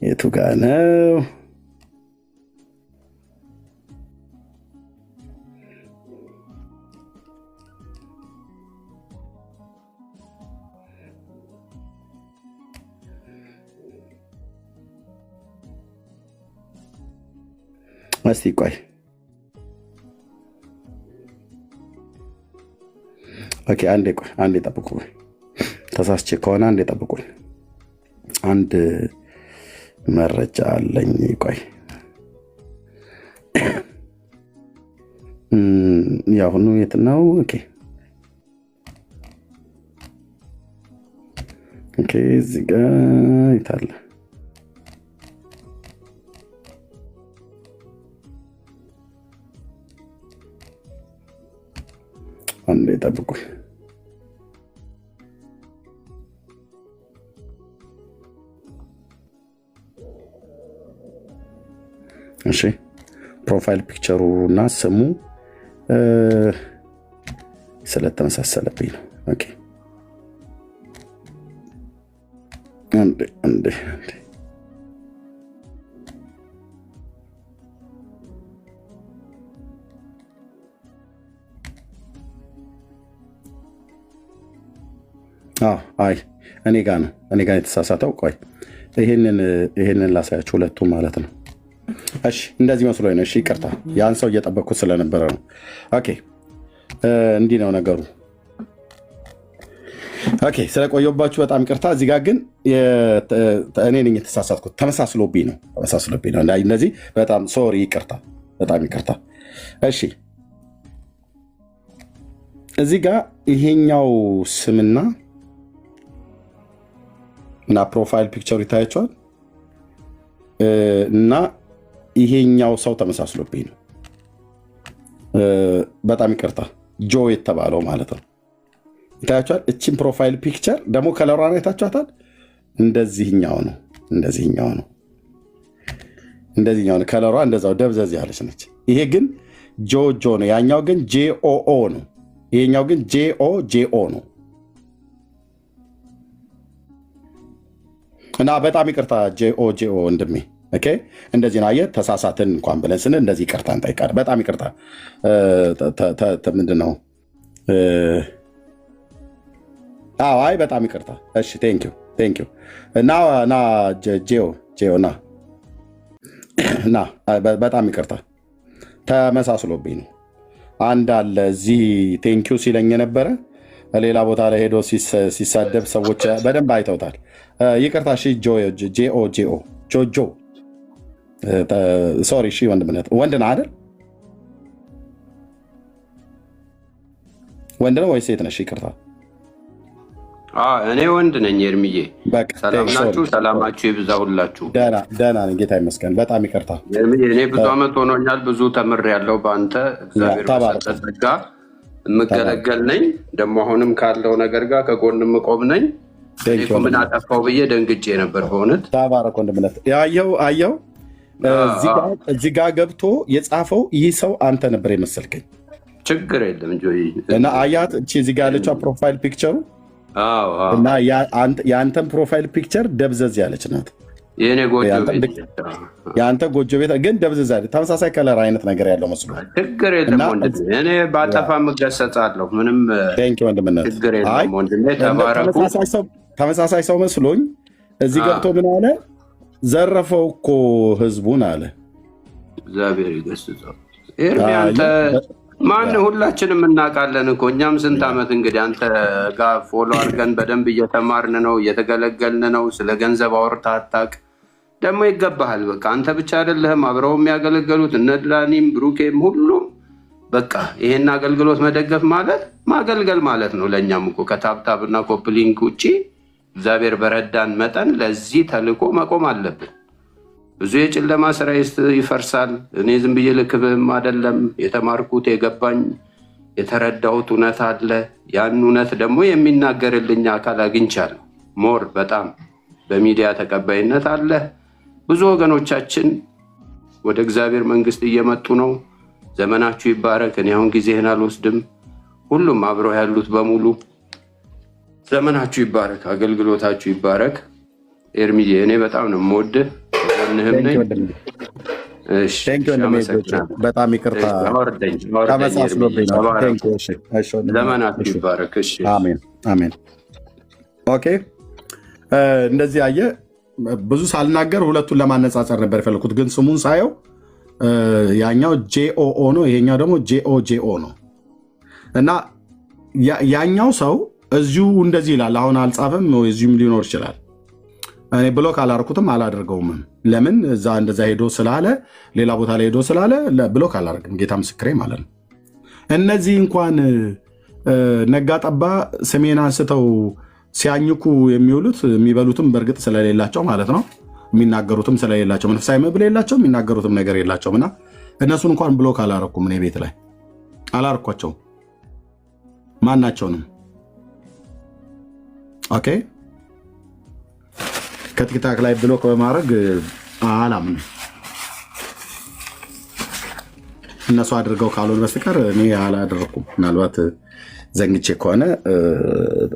የቱ ጋ ነው? እስቲ ቆይ ኦኬ፣ አንዴ ጠብቁ። ተሳስቼ ከሆነ አንዴ ጠብቁኝ። አንድ መረጃ አለኝ። ቆይ ያሁኑ የት ነው? ኦኬ እዚህ ጋ ይታለ። አንዴ ጠብቁኝ። እሺ ፕሮፋይል ፒክቸሩ እና ስሙ ስለተመሳሰለብኝ ነው። ኦኬ አንዴ አይ እኔ ጋ ነው የተሳሳተው። ቆይ ይሄንን ላሳያችሁ፣ ሁለቱ ማለት ነው። እሺ እንደዚህ መስሎኝ ነው። እሺ ይቅርታ፣ ያን ሰው እየጠበቅኩት ስለነበረ ነው። ኦኬ እንዲህ ነው ነገሩ። ኦኬ ስለቆየባችሁ በጣም ይቅርታ። እዚህ ጋር ግን እኔ ነኝ የተሳሳትኩት፣ ተመሳስሎብኝ ነው። እነዚህ በጣም ሶሪ፣ ይቅርታ፣ በጣም ይቅርታ። እሺ እዚህ ጋር ይሄኛው ስምና ፕሮፋይል ፒክቸሩ ይታያቸዋል እና ይሄኛው ሰው ተመሳስሎብኝ ነው። በጣም ይቅርታ፣ ጆ የተባለው ማለት ነው። ይታያቸዋል። እቺን ፕሮፋይል ፒክቸር ደግሞ ከለሯን አይታችኋታል። እንደዚህኛው ነው። ከለሯ እንደዛው ደብዘዝ ያለች ነች። ይሄ ግን ጆጆ ነው። ያኛው ግን ጄኦኦ ነው። ይሄኛው ግን ጄኦ ነው። እና በጣም ይቅርታ ጄኦ ወንድሜ። ኦኬ እንደዚህ ነው። አየህ ተሳሳትን እንኳን ብለን ስንል እንደዚህ ይቅርታ እንጠይቃለን። በጣም ይቅርታ። ምንድን ነው? አይ በጣም ይቅርታ። እሺ ቴንኪው። እና ጄኦ እና በጣም ይቅርታ ተመሳስሎብኝ ነው። አንድ አለ እዚህ ቴንኪው ሲለኝ የነበረ ሌላ ቦታ ላይ ሄዶ ሲሳደብ ሰዎች በደንብ አይተውታል። ይቅርታ ጆጆ ሶሪ ወንድምነት ወንድ ነህ አይደል? ወንድ ነው ወይ ሴት ነሽ? ይቅርታ እኔ ወንድ ነኝ። ኤርሚዬ ሰላም ናችሁ? ሰላማችሁ ይብዛ ሁላችሁ። ደህና ነኝ ጌታ ይመስገን። በጣም ይቅርታ ኤርሚዬ፣ እኔ ብዙ ዓመት ሆኖኛል። ብዙ ተምሬያለሁ በአንተ እግዚአብሔር በሰጠህ ጸጋ የምገለገል ነኝ። ደግሞ አሁንም ካለው ነገር ጋር ከጎን የምቆም ነኝ። ምን አጠፋው ብዬ ደንግጬ ነበር በእውነት። ተባረክ ወንድምነት። አየው እዚህ ጋር ገብቶ የጻፈው ይህ ሰው አንተ ነበር የመሰልከኝ። ችግር የለም ጆይ እና አያት እዚህ ጋር ያለችው ፕሮፋይል ፒክቸሩ እና የአንተን ፕሮፋይል ፒክቸር ደብዘዝ ያለች ናት። የአንተ ጎጆ ቤት ግን ደብዘዝ ያለች ተመሳሳይ ከለር አይነት ነገር ያለው መስሎ። ችግር የለም ወንድሜ፣ እኔ ባጠፋ እገሰጻለሁ። ምንም ችግር የለም ወንድሜ፣ ተባረኩ። ተመሳሳይ ሰው መስሎኝ እዚህ ገብቶ ምን አለ? ዘረፈው እኮ ህዝቡን አለ። እግዚአብሔር ይገስጸው። ኤርሚ አንተ ማን? ሁላችንም እናውቃለን እኮ እኛም ስንት ዓመት እንግዲህ አንተ ጋር ፎሎ አድርገን በደንብ እየተማርን ነው፣ እየተገለገልን ነው። ስለ ገንዘብ አውርተህ አታውቅ። ደግሞ ይገባሃል። በቃ አንተ ብቻ አይደለህም፣ አብረው የሚያገለገሉት እነ ዳኒም ብሩኬም ሁሉም። በቃ ይሄን አገልግሎት መደገፍ ማለት ማገልገል ማለት ነው። ለእኛም እኮ ከታብታብ እና ኮፕሊንክ ውጭ እግዚአብሔር በረዳን መጠን ለዚህ ተልእኮ መቆም አለብን። ብዙ የጨለማ ስራ ይፈርሳል። እኔ ዝም ብዬ ልክብህም አይደለም። የተማርኩት የገባኝ የተረዳሁት እውነት አለ። ያን እውነት ደግሞ የሚናገርልኝ አካል አግኝቻለሁ። ሞር በጣም በሚዲያ ተቀባይነት አለ። ብዙ ወገኖቻችን ወደ እግዚአብሔር መንግስት እየመጡ ነው። ዘመናችሁ ይባረክ። እኔ አሁን ጊዜህን አልወስድም። ሁሉም አብረው ያሉት በሙሉ ዘመናችሁ ይባረክ፣ አገልግሎታችሁ ይባረክ። ኤርሚዬ እኔ በጣም ነው የምወድህ። በጣም ይቅርታ ተመሳስሎብኝ ነው። ዘመናችሁ ይባረክ። አሜን። ኦኬ እንደዚህ አየ ብዙ ሳልናገር ሁለቱን ለማነጻጸር ነበር የፈለኩት፣ ግን ስሙን ሳየው ያኛው ጄኦኦ ነው፣ ይሄኛው ደግሞ ጄኦጄኦ ነው እና ያኛው ሰው እዚሁ እንደዚህ ይላል። አሁን አልጻፈም፣ እዚሁም ሊኖር ይችላል። እኔ ብሎክ አላደረኩትም አላደርገውም። ለምን እዛ እንደዛ ሄዶ ስላለ ሌላ ቦታ ላይ ሄዶ ስላለ ብሎክ አላደርግም። ጌታ ምስክሬ ማለት ነው። እነዚህ እንኳን ነጋ ጠባ ስሜን አንስተው ሲያኝኩ የሚውሉት የሚበሉትም በእርግጥ ስለሌላቸው ማለት ነው፣ የሚናገሩትም ስለሌላቸው፣ መንፈሳዊ መብል የላቸው፣ የሚናገሩትም ነገር የላቸውም እና እነሱን እንኳን ብሎክ አላደረኩም። እኔ ቤት ላይ አላደረኳቸውም ማናቸውንም። ኦኬ ከቲክታክ ላይ ብሎክ በማድረግ አላምንም። እነሱ አድርገው ካልሆነ በስተቀር እኔ አላደረኩም። ምናልባት ዘንግቼ ከሆነ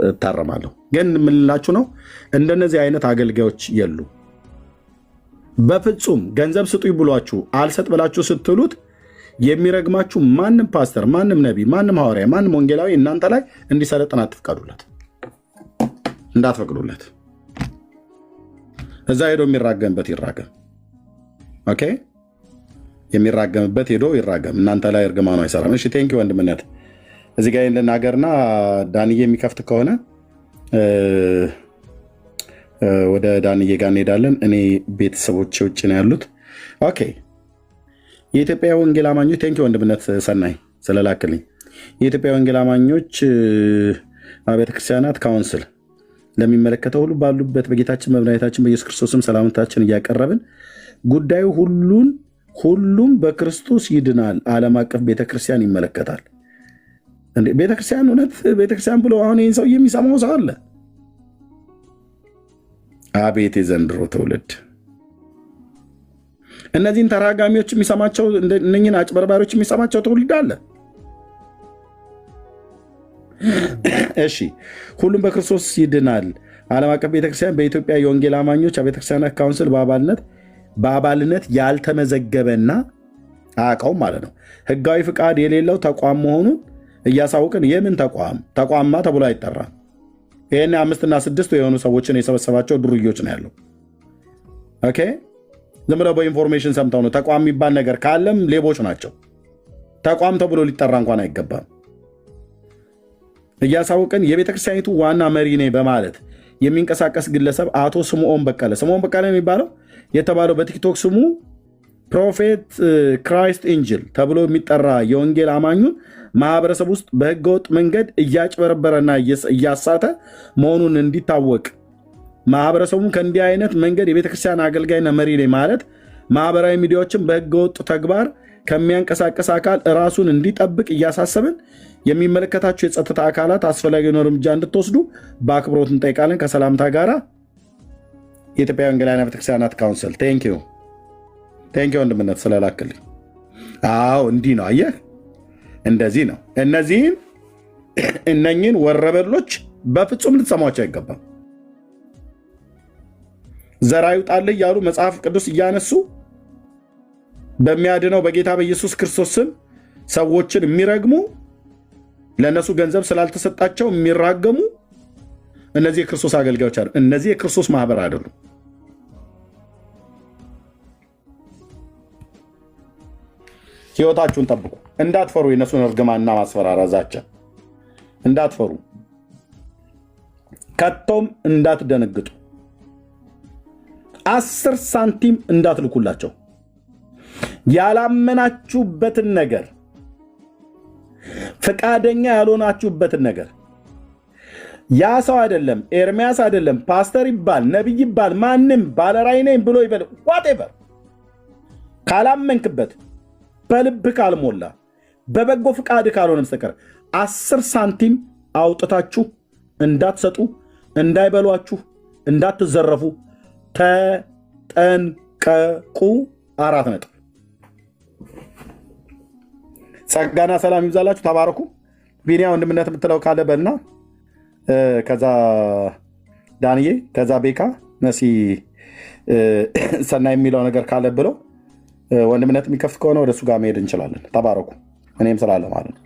እታረማለሁ። ግን የምንላችሁ ነው እንደነዚህ አይነት አገልጋዮች የሉ። በፍጹም ገንዘብ ስጡኝ ብሏችሁ አልሰጥ ብላችሁ ስትሉት የሚረግማችሁ ማንም ፓስተር፣ ማንም ነቢይ፣ ማንም ሐዋርያ፣ ማንም ወንጌላዊ እናንተ ላይ እንዲሰለጥን አትፍቀዱለት፣ እንዳትፈቅዱለት። እዛ ሄዶ የሚራገምበት ይራገም። ኦኬ የሚራገምበት ሄዶ ይራገም። እናንተ ላይ እርግማኑ አይሰራም። እሺ ቴንኪ ወንድምነት። እዚህ ጋር እንድናገርና ዳንዬ የሚከፍት ከሆነ ወደ ዳንዬ ጋር እንሄዳለን። እኔ ቤተሰቦች ውጭ ነው ያሉት። ኦኬ የኢትዮጵያ ወንጌል አማኞች ቴንኪ ወንድምነት ሰናይ ስለላክልኝ። የኢትዮጵያ ወንጌል አማኞች አብያተ ክርስቲያናት ካውንስል ለሚመለከተው ሁሉ ባሉበት በጌታችን በመድኃኒታችን በኢየሱስ ክርስቶስም ሰላምታችን እያቀረብን ጉዳዩ ሁሉም በክርስቶስ ይድናል ዓለም አቀፍ ቤተክርስቲያን ይመለከታል። ቤተክርስቲያን እውነት ቤተክርስቲያን ብሎ አሁን ይህን ሰው የሚሰማው ሰው አለ? አቤት የዘንድሮ ትውልድ! እነዚህን ተራጋሚዎች የሚሰማቸው እነኝን አጭበርባሪዎች የሚሰማቸው ትውልድ አለ? እሺ ሁሉም በክርስቶስ ይድናል ዓለም አቀፍ ቤተክርስቲያን በኢትዮጵያ የወንጌል አማኞች ቤተክርስቲያናት ካውንስል በአባልነት ያልተመዘገበና አያውቀውም ማለት ነው፣ ህጋዊ ፍቃድ የሌለው ተቋም መሆኑን እያሳወቅን። የምን ተቋምማ ተብሎ አይጠራም። ይህን 5 እና 6 የሆኑ ሰዎችን የሰበሰባቸው ዱርዮች ነው ያለው። ኦኬ ዝም ብለው በኢንፎርሜሽን ሰምተው ነው። ተቋም የሚባል ነገር ካለም ሌቦች ናቸው። ተቋም ተብሎ ሊጠራ እንኳን አይገባም። እያሳወቅን የቤተክርስቲያኒቱ ዋና መሪ ነኝ በማለት የሚንቀሳቀስ ግለሰብ አቶ ስምዖን በቀለ የሚባለው የተባለው በቲክቶክ ስሙ ፕሮፌት ክራይስት ኤንጅል ተብሎ የሚጠራ የወንጌል አማኙን ማህበረሰብ ውስጥ በህገወጥ መንገድ እያጭበረበረና እያሳተ መሆኑን እንዲታወቅ ማህበረሰቡን ከእንዲህ አይነት መንገድ የቤተክርስቲያን አገልጋይና መሪ ነኝ ማለት ማህበራዊ ሚዲያዎችን በህገወጥ ተግባር ከሚያንቀሳቀስ አካል ራሱን እንዲጠብቅ እያሳሰብን የሚመለከታቸው የጸጥታ አካላት አስፈላጊውን እርምጃ እንድትወስዱ በአክብሮት እንጠይቃለን። ከሰላምታ ጋራ የኢትዮጵያ ወንጌላውያን ቤተክርስቲያናት ካውንስል። ቴንኪዩ ወንድምነት ስለላክልኝ። አዎ እንዲህ ነው። አየህ፣ እንደዚህ ነው። እነኝህን ወረበሎች በፍጹም ልትሰሟቸው አይገባም። ዘር ይውጣልህ እያሉ መጽሐፍ ቅዱስ እያነሱ በሚያድነው በጌታ በኢየሱስ ክርስቶስ ስም ሰዎችን የሚረግሙ ለእነሱ ገንዘብ ስላልተሰጣቸው የሚራገሙ እነዚህ የክርስቶስ አገልጋዮች አይደሉም። እነዚህ የክርስቶስ ማህበር አይደሉም። ህይወታችሁን ጠብቁ። እንዳትፈሩ። የእነሱን እርግማና ማስፈራሪያ ዛቻ እንዳትፈሩ፣ ከቶም እንዳትደነግጡ። 10 ሳንቲም እንዳትልኩላቸው። ያላመናችሁበትን ነገር፣ ፈቃደኛ ያልሆናችሁበትን ነገር ያ ሰው አይደለም፣ ኤርሚያስ አይደለም፣ ፓስተር ይባል፣ ነቢይ ይባል፣ ማንም ባለራዕይ ነኝ ብሎ ይበል፣ ዋቴቨር ካላመንክበት፣ በልብ ካልሞላ፣ በበጎ ፍቃድ ካልሆነ በስተቀር 10 ሳንቲም አውጥታችሁ እንዳትሰጡ፣ እንዳይበሏችሁ፣ እንዳትዘረፉ ተጠንቀቁ። 4 ነጥብ። ጸጋና ሰላም ይብዛላችሁ። ተባረኩ። ቢኒያ ወንድምነት የምትለው ካለ በልና ከዛ ዳንዬ፣ ከዛ ቤካ፣ መሲ ሰናይ የሚለው ነገር ካለ ብለው ወንድምነት የሚከፍት ከሆነ ወደሱ ጋር መሄድ እንችላለን። ተባረኩ። እኔም ስላለ ማለት ነው።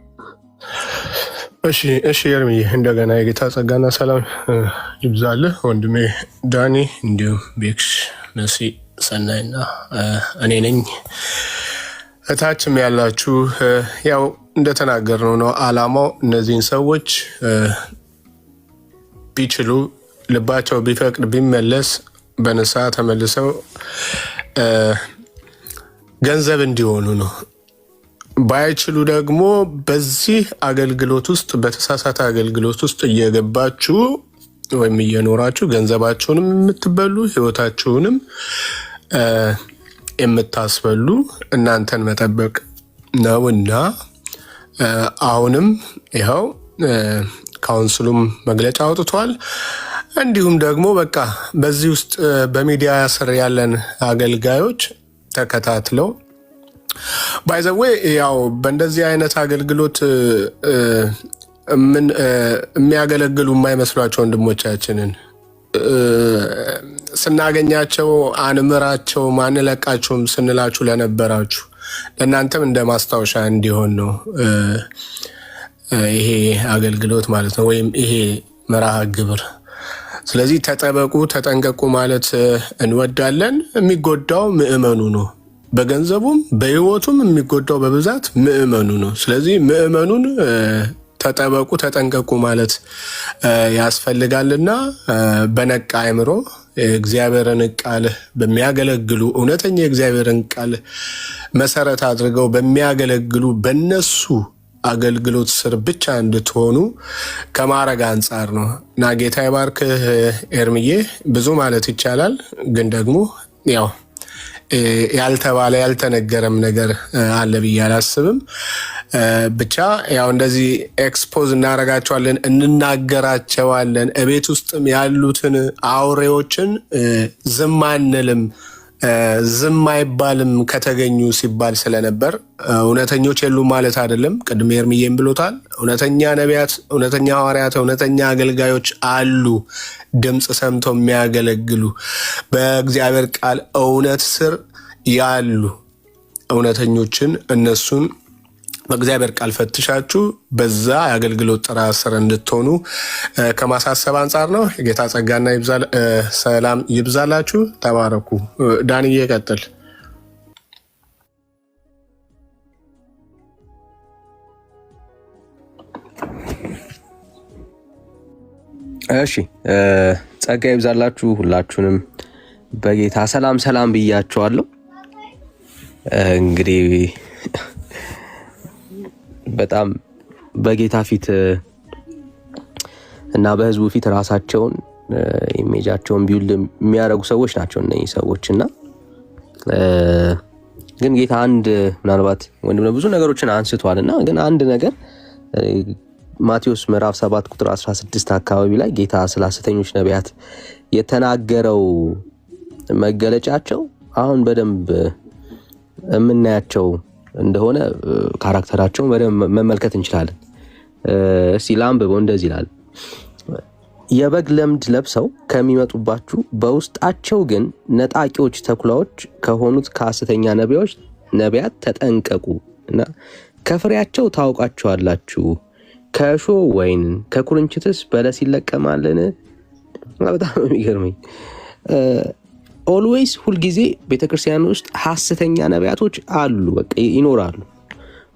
እሺ ኤርሚዬ፣ እንደገና የጌታ ጸጋና ሰላም ይብዛልህ ወንድሜ ዳኒ፣ እንዲሁም ቤክሽ፣ መሲ፣ ሰናይና እኔ ነኝ። እታችም ያላችሁ ያው እንደተናገርነው ነው አላማው። እነዚህን ሰዎች ቢችሉ ልባቸው ቢፈቅድ ቢመለስ በንስሐ ተመልሰው ገንዘብ እንዲሆኑ ነው። ባይችሉ ደግሞ በዚህ አገልግሎት ውስጥ በተሳሳተ አገልግሎት ውስጥ እየገባችሁ ወይም እየኖራችሁ ገንዘባችሁንም የምትበሉ ህይወታችሁንም የምታስበሉ እናንተን መጠበቅ ነውና አሁንም ይኸው ካውንስሉም መግለጫ አውጥቷል። እንዲሁም ደግሞ በቃ በዚህ ውስጥ በሚዲያ ስር ያለን አገልጋዮች ተከታትለው ባይዘዌ ያው በእንደዚህ አይነት አገልግሎት የሚያገለግሉ የማይመስሏቸው ወንድሞቻችንን ስናገኛቸው አንምራቸው አንለቃቸውም ስንላችሁ ለነበራችሁ ለእናንተም እንደ ማስታወሻ እንዲሆን ነው ይሄ አገልግሎት ማለት ነው፣ ወይም ይሄ መርሃ ግብር። ስለዚህ ተጠበቁ፣ ተጠንቀቁ ማለት እንወዳለን። የሚጎዳው ምዕመኑ ነው። በገንዘቡም በህይወቱም የሚጎዳው በብዛት ምዕመኑ ነው። ስለዚህ ምዕመኑን ተጠበቁ፣ ተጠንቀቁ ማለት ያስፈልጋልና በነቃ አእምሮ እግዚአብሔርን ቃል በሚያገለግሉ እውነተኛ የእግዚአብሔርን ቃል መሰረት አድርገው በሚያገለግሉ በነሱ አገልግሎት ስር ብቻ እንድትሆኑ ከማረግ አንጻር ነው እና ጌታ ይባርክህ ኤርምዬ። ብዙ ማለት ይቻላል፣ ግን ደግሞ ያው ያልተባለ ያልተነገረም ነገር አለ ብዬ አላስብም። ብቻ ያው እንደዚህ ኤክስፖዝ እናደርጋቸዋለን፣ እንናገራቸዋለን። እቤት ውስጥም ያሉትን አውሬዎችን ዝም አንልም፣ ዝም አይባልም ከተገኙ ሲባል ስለነበር እውነተኞች የሉም ማለት አይደለም። ቅድም ኤርምዬም ብሎታል። እውነተኛ ነቢያት፣ እውነተኛ ሐዋርያት፣ እውነተኛ አገልጋዮች አሉ፣ ድምፅ ሰምተው የሚያገለግሉ በእግዚአብሔር ቃል እውነት ስር ያሉ እውነተኞችን እነሱን በእግዚአብሔር ቃል ፈትሻችሁ በዛ የአገልግሎት ጥራት ስር እንድትሆኑ ከማሳሰብ አንጻር ነው። የጌታ ጸጋና ሰላም ይብዛላችሁ። ተባረኩ። ዳንዬ ቀጥል። እሺ፣ ጸጋ ይብዛላችሁ ሁላችሁንም በጌታ ሰላም ብያችኋለሁ። እንግዲህ በጣም በጌታ ፊት እና በህዝቡ ፊት ራሳቸውን ኢሜጃቸውን ቢውልድ የሚያደርጉ ሰዎች ናቸው እነዚህ ሰዎች። እና ግን ጌታ አንድ ምናልባት ወንድም ብዙ ነገሮችን አንስቷል እና ግን አንድ ነገር ማቴዎስ ምዕራፍ 7 ቁጥር 16 አካባቢ ላይ ጌታ ስለ ሐሰተኞች ነቢያት የተናገረው መገለጫቸው አሁን በደንብ የምናያቸው እንደሆነ ካራክተራቸውን በደንብ መመልከት እንችላለን። እስቲ ላንብበው። እንደዚህ ይላል፣ የበግ ለምድ ለብሰው ከሚመጡባችሁ በውስጣቸው ግን ነጣቂዎች ተኩላዎች ከሆኑት ከሐሰተኛ ነቢያት ተጠንቀቁ እና ከፍሬያቸው ታውቃቸዋላችሁ። ከእሾህ ወይን ከኩርንችትስ በለስ ይለቀማልን? በጣም የሚገርመኝ ኦልዌይስ ሁልጊዜ ቤተክርስቲያን ውስጥ ሐሰተኛ ነቢያቶች አሉ፣ በቃ ይኖራሉ።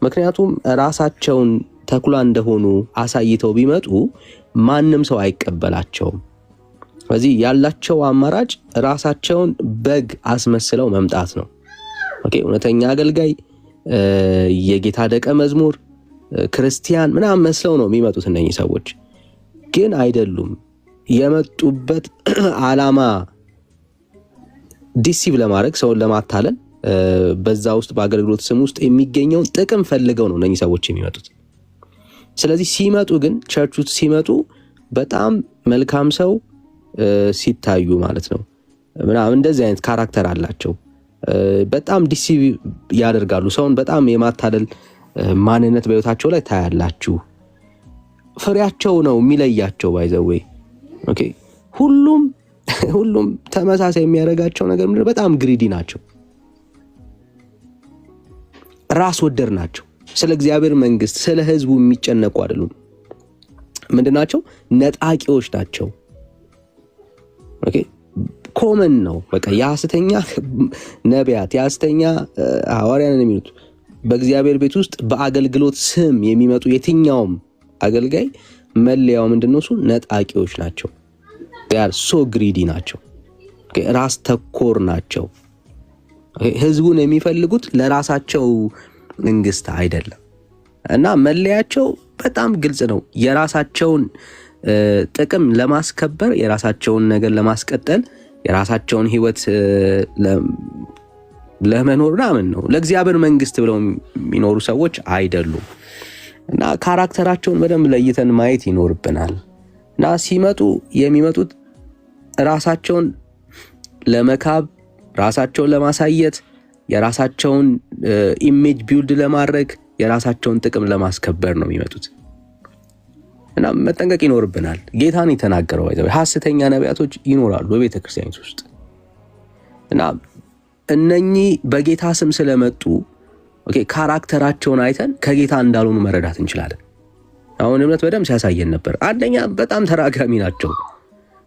ምክንያቱም ራሳቸውን ተኩላ እንደሆኑ አሳይተው ቢመጡ ማንም ሰው አይቀበላቸውም። ስለዚህ ያላቸው አማራጭ ራሳቸውን በግ አስመስለው መምጣት ነው። ኦኬ፣ እውነተኛ አገልጋይ፣ የጌታ ደቀ መዝሙር፣ ክርስቲያን ምናምን መስለው ነው የሚመጡት። እነኚህ ሰዎች ግን አይደሉም። የመጡበት ዓላማ ዲሲቭ ለማድረግ፣ ሰውን ለማታለል፣ በዛ ውስጥ በአገልግሎት ስም ውስጥ የሚገኘውን ጥቅም ፈልገው ነው እነኚህ ሰዎች የሚመጡት። ስለዚህ ሲመጡ ግን ቸርች ውስጥ ሲመጡ በጣም መልካም ሰው ሲታዩ ማለት ነው ምናምን እንደዚህ አይነት ካራክተር አላቸው። በጣም ዲሲቭ ያደርጋሉ። ሰውን በጣም የማታለል ማንነት በህይወታቸው ላይ ታያላችሁ። ፍሬያቸው ነው የሚለያቸው። ባይዘዌይ ኦኬ፣ ሁሉም ተመሳሳይ የሚያደርጋቸው ነገር ምንድነው? በጣም ግሪዲ ናቸው፣ ራስ ወደር ናቸው። ስለ እግዚአብሔር መንግስት፣ ስለ ህዝቡ የሚጨነቁ አይደሉም። ምንድናቸው? ነጣቂዎች ናቸው። ኦኬ፣ ኮመን ነው በቃ የሐሰተኛ ነቢያት፣ የሐሰተኛ ሐዋርያን የሚሉት በእግዚአብሔር ቤት ውስጥ በአገልግሎት ስም የሚመጡ የትኛውም አገልጋይ መለያው ምንድነው? እሱ ነጣቂዎች ናቸው። ያር ሶ ግሪዲ ናቸው። ራስ ተኮር ናቸው። ህዝቡን የሚፈልጉት ለራሳቸው መንግስት አይደለም። እና መለያቸው በጣም ግልጽ ነው። የራሳቸውን ጥቅም ለማስከበር፣ የራሳቸውን ነገር ለማስቀጠል፣ የራሳቸውን ህይወት ለመኖር ምናምን ነው። ለእግዚአብሔር መንግስት ብለው የሚኖሩ ሰዎች አይደሉም። እና ካራክተራቸውን በደንብ ለይተን ማየት ይኖርብናል። እና ሲመጡ የሚመጡት ራሳቸውን ለመካብ፣ ራሳቸውን ለማሳየት፣ የራሳቸውን ኢሜጅ ቢውልድ ለማድረግ፣ የራሳቸውን ጥቅም ለማስከበር ነው የሚመጡት። እና መጠንቀቅ ይኖርብናል። ጌታን የተናገረው ሐሰተኛ ነቢያቶች ይኖራሉ በቤተክርስቲያን ውስጥ። እና እነኚህ በጌታ ስም ስለመጡ ኦኬ ካራክተራቸውን አይተን ከጌታ እንዳልሆኑ መረዳት እንችላለን። አሁን እምነት በደንብ ሲያሳየን ነበር። አንደኛ በጣም ተራጋሚ ናቸው።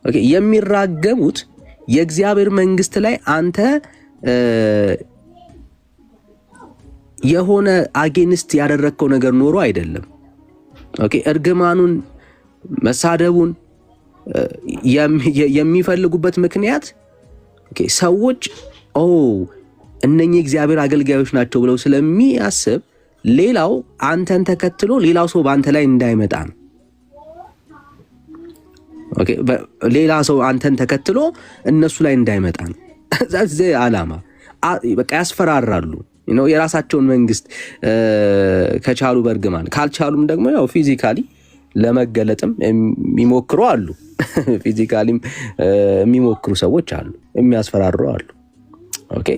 ኦኬ የሚራገሙት የእግዚአብሔር መንግስት ላይ አንተ የሆነ አጌንስት ያደረግከው ነገር ኖሮ አይደለም። ኦኬ እርግማኑን፣ መሳደቡን የሚፈልጉበት ምክንያት ኦኬ ሰዎች እነኚህ እግዚአብሔር አገልጋዮች ናቸው ብለው ስለሚያስብ ሌላው አንተን ተከትሎ ሌላው ሰው በአንተ ላይ እንዳይመጣ ነው። ኦኬ ሌላ ሰው አንተን ተከትሎ እነሱ ላይ እንዳይመጣ ነው። ዛት ዓላማ በቃ ያስፈራራሉ። የራሳቸውን መንግስት ከቻሉ በርግማን፣ ካልቻሉም ደግሞ ያው ፊዚካሊ ለመገለጥም የሚሞክሩ አሉ። ፊዚካሊም የሚሞክሩ ሰዎች አሉ፣ የሚያስፈራሩ አሉ። ኦኬ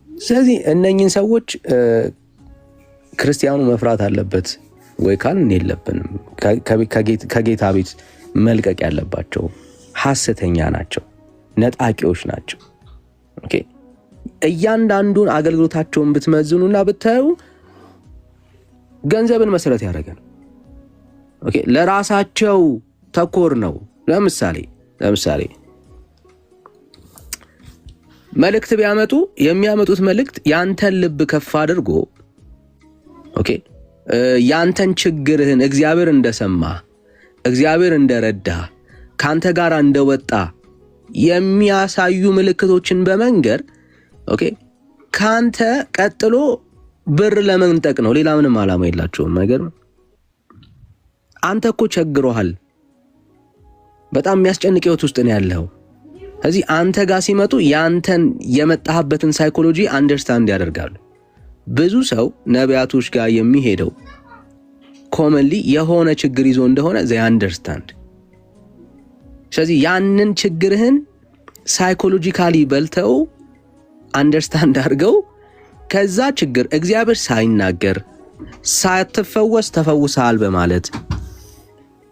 ስለዚህ እነኚህን ሰዎች ክርስቲያኑ መፍራት አለበት ወይ ካልን የለብንም። ከጌታ ቤት መልቀቅ ያለባቸው ሐሰተኛ ናቸው፣ ነጣቂዎች ናቸው። ኦኬ እያንዳንዱን አገልግሎታቸውን ብትመዝኑና ብታዩ ገንዘብን መሰረት ያደረገ ነው። ኦኬ ለራሳቸው ተኮር ነው። ለምሳሌ መልእክት ቢያመጡ የሚያመጡት መልእክት ያንተን ልብ ከፍ አድርጎ ኦኬ ያንተን ችግርህን እግዚአብሔር እንደሰማ እግዚአብሔር እንደረዳ ካንተ ጋር እንደወጣ የሚያሳዩ ምልክቶችን በመንገር ኦኬ ካንተ ቀጥሎ ብር ለመንጠቅ ነው። ሌላ ምንም ዓላማ የላቸውም። ነገር አንተ እኮ ቸግሮሃል፣ በጣም የሚያስጨንቅ ህይወት ውስጥ ነው ያለው። ስለዚህ አንተ ጋር ሲመጡ ያንተን የመጣህበትን ሳይኮሎጂ አንደርስታንድ ያደርጋሉ። ብዙ ሰው ነቢያቶች ጋር የሚሄደው ኮመንሊ የሆነ ችግር ይዞ እንደሆነ they understand። ስለዚህ ያንን ችግርህን ሳይኮሎጂካሊ በልተው አንደርስታንድ አድርገው ከዛ ችግር እግዚአብሔር ሳይናገር ሳትፈወስ ተፈውሰሃል በማለት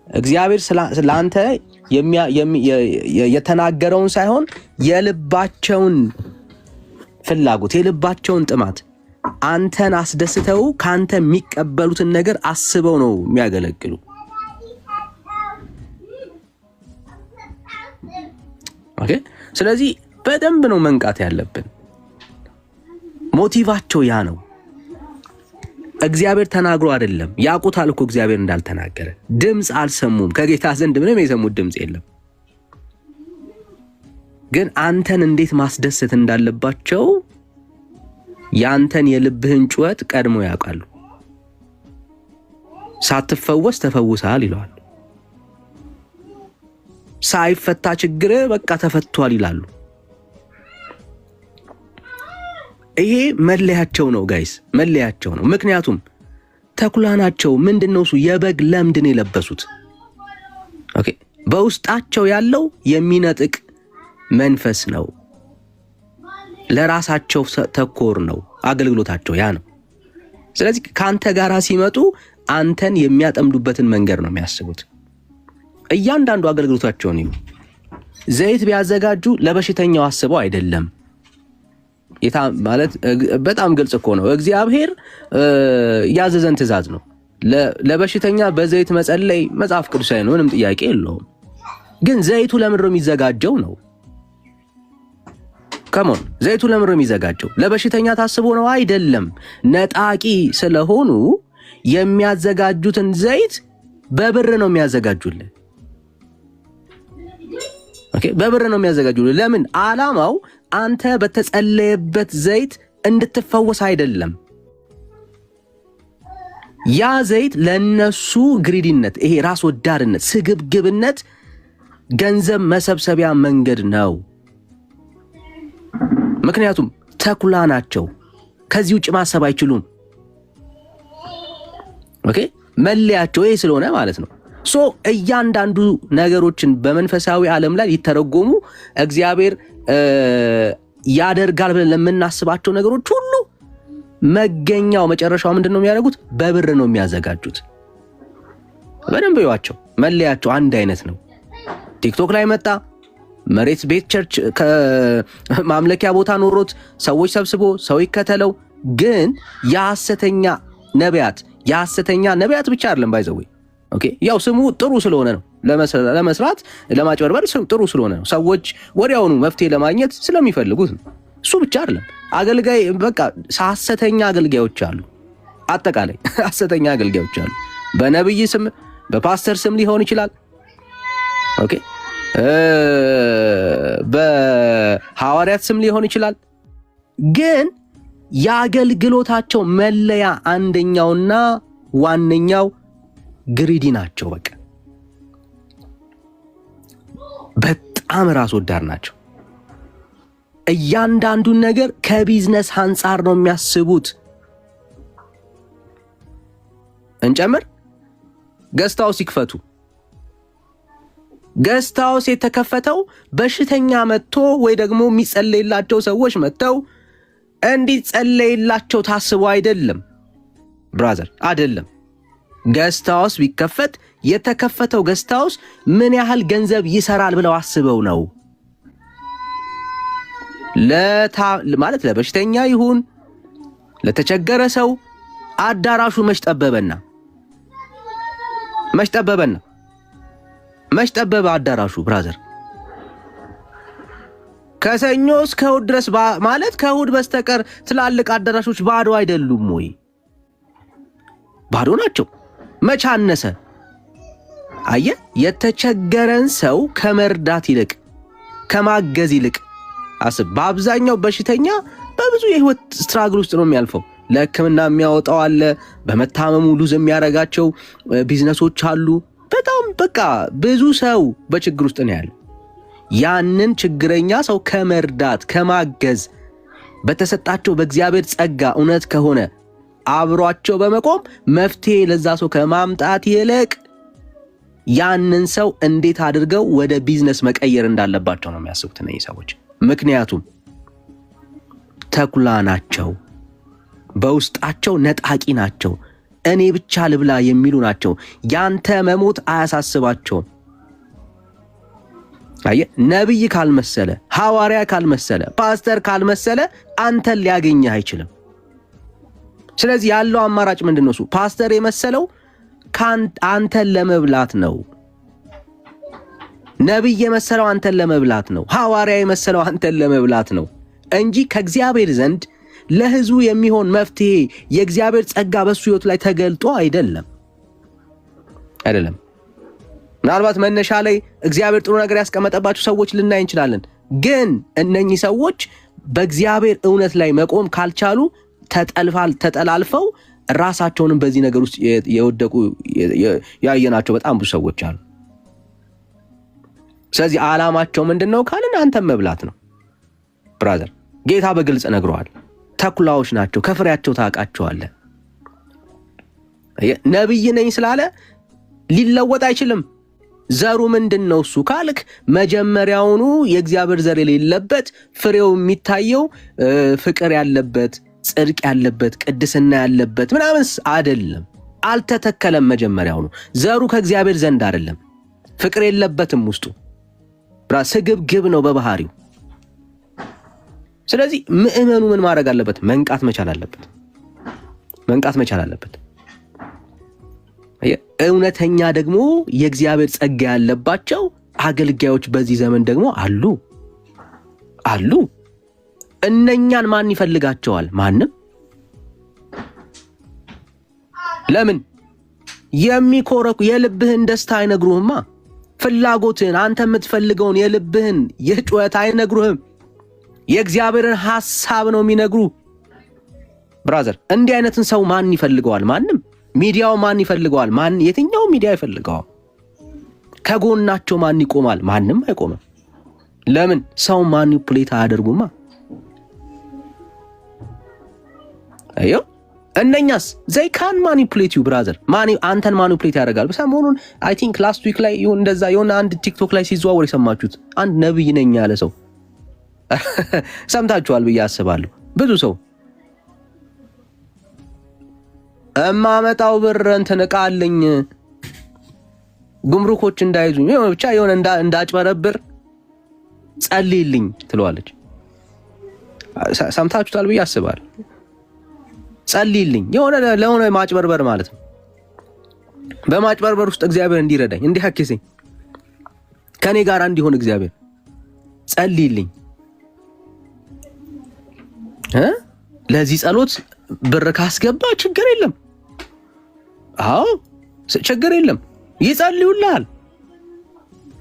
እግዚአብሔር ስላንተ የተናገረውን ሳይሆን የልባቸውን ፍላጎት የልባቸውን ጥማት አንተን አስደስተው ካንተ የሚቀበሉትን ነገር አስበው ነው የሚያገለግሉ። ኦኬ ስለዚህ በደንብ ነው መንቃት ያለብን። ሞቲቫቸው ያ ነው። እግዚአብሔር ተናግሮ አይደለም። ያውቁታል እኮ እግዚአብሔር እንዳልተናገረ። ድምጽ አልሰሙም። ከጌታ ዘንድ ምንም የሰሙት ድምጽ የለም። ግን አንተን እንዴት ማስደሰት እንዳለባቸው ያንተን የልብህን ጩኸት ቀድሞ ያውቃሉ። ሳትፈወስ ተፈውሰሃል ይላሉ። ሳይፈታ ችግር በቃ ተፈቷል ይላሉ። ይሄ መለያቸው ነው ጋይስ፣ መለያቸው ነው። ምክንያቱም ተኩላ ናቸው። ምንድነው እሱ? የበግ ለምድን የለበሱት። ኦኬ በውስጣቸው ያለው የሚነጥቅ መንፈስ ነው። ለራሳቸው ተኮር ነው አገልግሎታቸው፣ ያ ነው። ስለዚህ ካንተ ጋራ ሲመጡ አንተን የሚያጠምዱበትን መንገድ ነው የሚያስቡት። እያንዳንዱ አገልግሎታቸውን ይሁን ዘይት ቢያዘጋጁ ለበሽተኛው አስበው አይደለም። ማለት በጣም ግልጽ እኮ ነው። እግዚአብሔር ያዘዘን ትእዛዝ ነው። ለበሽተኛ በዘይት መጸለይ መጽሐፍ ቅዱሳዊ ነው፣ ምንም ጥያቄ የለውም። ግን ዘይቱ ለምን ነው የሚዘጋጀው ነው? ከሞን ዘይቱ ለምን ነው የሚዘጋጀው? ለበሽተኛ ታስቦ ነው አይደለም። ነጣቂ ስለሆኑ የሚያዘጋጁትን ዘይት በብር ነው የሚያዘጋጁልን። ኦኬ በብር ነው የሚያዘጋጁልን። ለምን? ዓላማው አንተ በተጸለየበት ዘይት እንድትፈወስ አይደለም። ያ ዘይት ለነሱ ግሪዲነት፣ ይሄ ራስ ወዳድነት፣ ስግብግብነት ገንዘብ መሰብሰቢያ መንገድ ነው። ምክንያቱም ተኩላ ናቸው። ከዚህ ውጭ ማሰብ አይችሉም። ኦኬ መለያቸው ይሄ ስለሆነ ማለት ነው። ሶ እያንዳንዱ ነገሮችን በመንፈሳዊ ዓለም ላይ ሊተረጎሙ እግዚአብሔር ያደርጋል ብለን ለምናስባቸው ነገሮች ሁሉ መገኛው መጨረሻው ምንድነው የሚያደርጉት? በብር ነው የሚያዘጋጁት። በደንብ ይዋቸው። መለያቸው አንድ አይነት ነው። ቲክቶክ ላይ መጣ፣ መሬት ቤት ቸርች ከማምለኪያ ቦታ ኖሮት ሰዎች ሰብስቦ ሰው ይከተለው። ግን የሐሰተኛ ነቢያት ብቻ አይደለም ባይዘው። ኦኬ ያው ስሙ ጥሩ ስለሆነ ነው ለመስራት ለማጭበርበር ጥሩ ስለሆነ ነው። ሰዎች ወዲያውኑ መፍትሄ ለማግኘት ስለሚፈልጉት ነው። እሱ ብቻ አይደለም። አገልጋይ በቃ ሐሰተኛ አገልጋዮች አሉ። አጠቃላይ ሐሰተኛ አገልጋዮች አሉ። በነብይ ስም በፓስተር ስም ሊሆን ይችላል። ኦኬ በሐዋርያት ስም ሊሆን ይችላል። ግን የአገልግሎታቸው መለያ አንደኛውና ዋነኛው ግሪዲ ናቸው። በቃ በጣም ራስ ወዳድ ናቸው። እያንዳንዱን ነገር ከቢዝነስ አንጻር ነው የሚያስቡት። እንጨምር፣ ገስታውስ ይክፈቱ። ገስታውስ የተከፈተው በሽተኛ መጥቶ ወይ ደግሞ የሚጸለይላቸው ሰዎች መጥተው እንዲጸለይላቸው ታስቦ አይደለም። ብራዘር አይደለም። ገስታውስ ቢከፈት የተከፈተው ገስታውስ ምን ያህል ገንዘብ ይሰራል ብለው አስበው ነው። ማለት ለበሽተኛ ይሁን ለተቸገረ ሰው አዳራሹ መች ጠበበ አዳራሹ ብራዘር። ከሰኞ እስከ እሑድ ድረስ ማለት ከእሑድ በስተቀር ትላልቅ አዳራሾች ባዶ አይደሉም ወይ? ባዶ ናቸው። መች አነሰ? አየህ፣ የተቸገረን ሰው ከመርዳት ይልቅ ከማገዝ ይልቅ አስብ። በአብዛኛው በሽተኛ በብዙ የህይወት ስትራግል ውስጥ ነው የሚያልፈው። ለሕክምና የሚያወጣው አለ፣ በመታመሙ ሉዝ የሚያረጋቸው ቢዝነሶች አሉ። በጣም በቃ ብዙ ሰው በችግር ውስጥ ነው ያለው። ያንን ችግረኛ ሰው ከመርዳት ከማገዝ በተሰጣቸው በእግዚአብሔር ጸጋ እውነት ከሆነ አብሯቸው በመቆም መፍትሄ ለዛ ሰው ከማምጣት ይልቅ ያንን ሰው እንዴት አድርገው ወደ ቢዝነስ መቀየር እንዳለባቸው ነው የሚያስቡት እነዚህ ሰዎች። ምክንያቱም ተኩላ ናቸው፣ በውስጣቸው ነጣቂ ናቸው፣ እኔ ብቻ ልብላ የሚሉ ናቸው። ያንተ መሞት አያሳስባቸውም። አየህ፣ ነብይ ካልመሰለ፣ ሐዋርያ ካልመሰለ፣ ፓስተር ካልመሰለ አንተን ሊያገኝህ አይችልም። ስለዚህ ያለው አማራጭ ምንድነው? እሱ ፓስተር የመሰለው አንተን ለመብላት ነው። ነብይ የመሰለው አንተን ለመብላት ነው። ሐዋርያ የመሰለው አንተን ለመብላት ነው እንጂ ከእግዚአብሔር ዘንድ ለሕዝቡ የሚሆን መፍትሄ የእግዚአብሔር ጸጋ በሱ ሕይወት ላይ ተገልጦ አይደለም። ምናልባት መነሻ ላይ እግዚአብሔር ጥሩ ነገር ያስቀመጠባቸው ሰዎች ልናይ እንችላለን። ግን እነኚህ ሰዎች በእግዚአብሔር እውነት ላይ መቆም ካልቻሉ ተጠላልፈው ራሳቸውንም በዚህ ነገር ውስጥ የወደቁ ያየናቸው በጣም ብዙ ሰዎች አሉ። ስለዚህ ዓላማቸው ምንድነው ካልን አንተን መብላት ነው ብራዘር። ጌታ በግልጽ ነግሯል። ተኩላዎች ናቸው፣ ከፍሬያቸው ታውቃቸዋለህ። ነብይ ነኝ ስላለ ሊለወጥ አይችልም። ዘሩ ምንድነው እሱ ካልክ መጀመሪያውኑ የእግዚአብሔር ዘር የሌለበት ፍሬው የሚታየው ፍቅር ያለበት ጽድቅ ያለበት ቅድስና ያለበት ምናምንስ አይደለም። አልተተከለም። መጀመሪያውኑ ዘሩ ከእግዚአብሔር ዘንድ አይደለም። ፍቅር የለበትም ውስጡ። ስግብግብ ነው በባህሪው። ስለዚህ ምእመኑ ምን ማድረግ አለበት? መንቃት መቻል አለበት። እውነተኛ ደግሞ የእግዚአብሔር ጸጋ ያለባቸው አገልጋዮች በዚህ ዘመን ደግሞ አሉ። እነኛን ማን ይፈልጋቸዋል? ማንም። ለምን? የሚኮረኩ የልብህን ደስታ አይነግሩህማ። ፍላጎትህን፣ አንተ የምትፈልገውን የልብህን የጩኸት አይነግሩህም። የእግዚአብሔርን ሐሳብ ነው የሚነግሩ። ብራዘር፣ እንዲህ አይነትን ሰው ማን ይፈልገዋል? ማንም። ሚዲያው ማን ይፈልገዋል? የትኛው ሚዲያ ይፈልገዋል? ከጎናቸው ማን ይቆማል? ማንም አይቆምም። ለምን? ሰው ማኒፑሌት አያደርጉማ። አዮ እነኛስ they can manipulate you brother። አንተን ማኒፑሌት ያደርጋል። ሰሞኑን I think last week ላይ የሆነ አንድ ቲክቶክ ላይ ሲዘዋወር የሰማችሁት አንድ ነብይ ነኝ ያለ ሰው ሰምታችኋል ብዬ አስባለሁ። ብዙ ሰው እማመጣው ብር እንትን ዕቃ አለኝ ጉምሩኮች እንዳይዙኝ ብቻ የሆነ እንዳጭበረብር ጸልይልኝ ትለዋለች። ሰምታችሁታል ብዬ አስባለሁ። ጸልይልኝ ለሆነ ማጭበርበር ማለት ነው። በማጭበርበር ውስጥ እግዚአብሔር እንዲረዳኝ እንዲያክሰኝ ከኔ ጋር እንዲሆን እግዚአብሔር ጸልይልኝ። ለዚህ ጸሎት ብር ካስገባ ችግር የለም። አዎ ችግር የለም፣ ይጸልዩልሃል።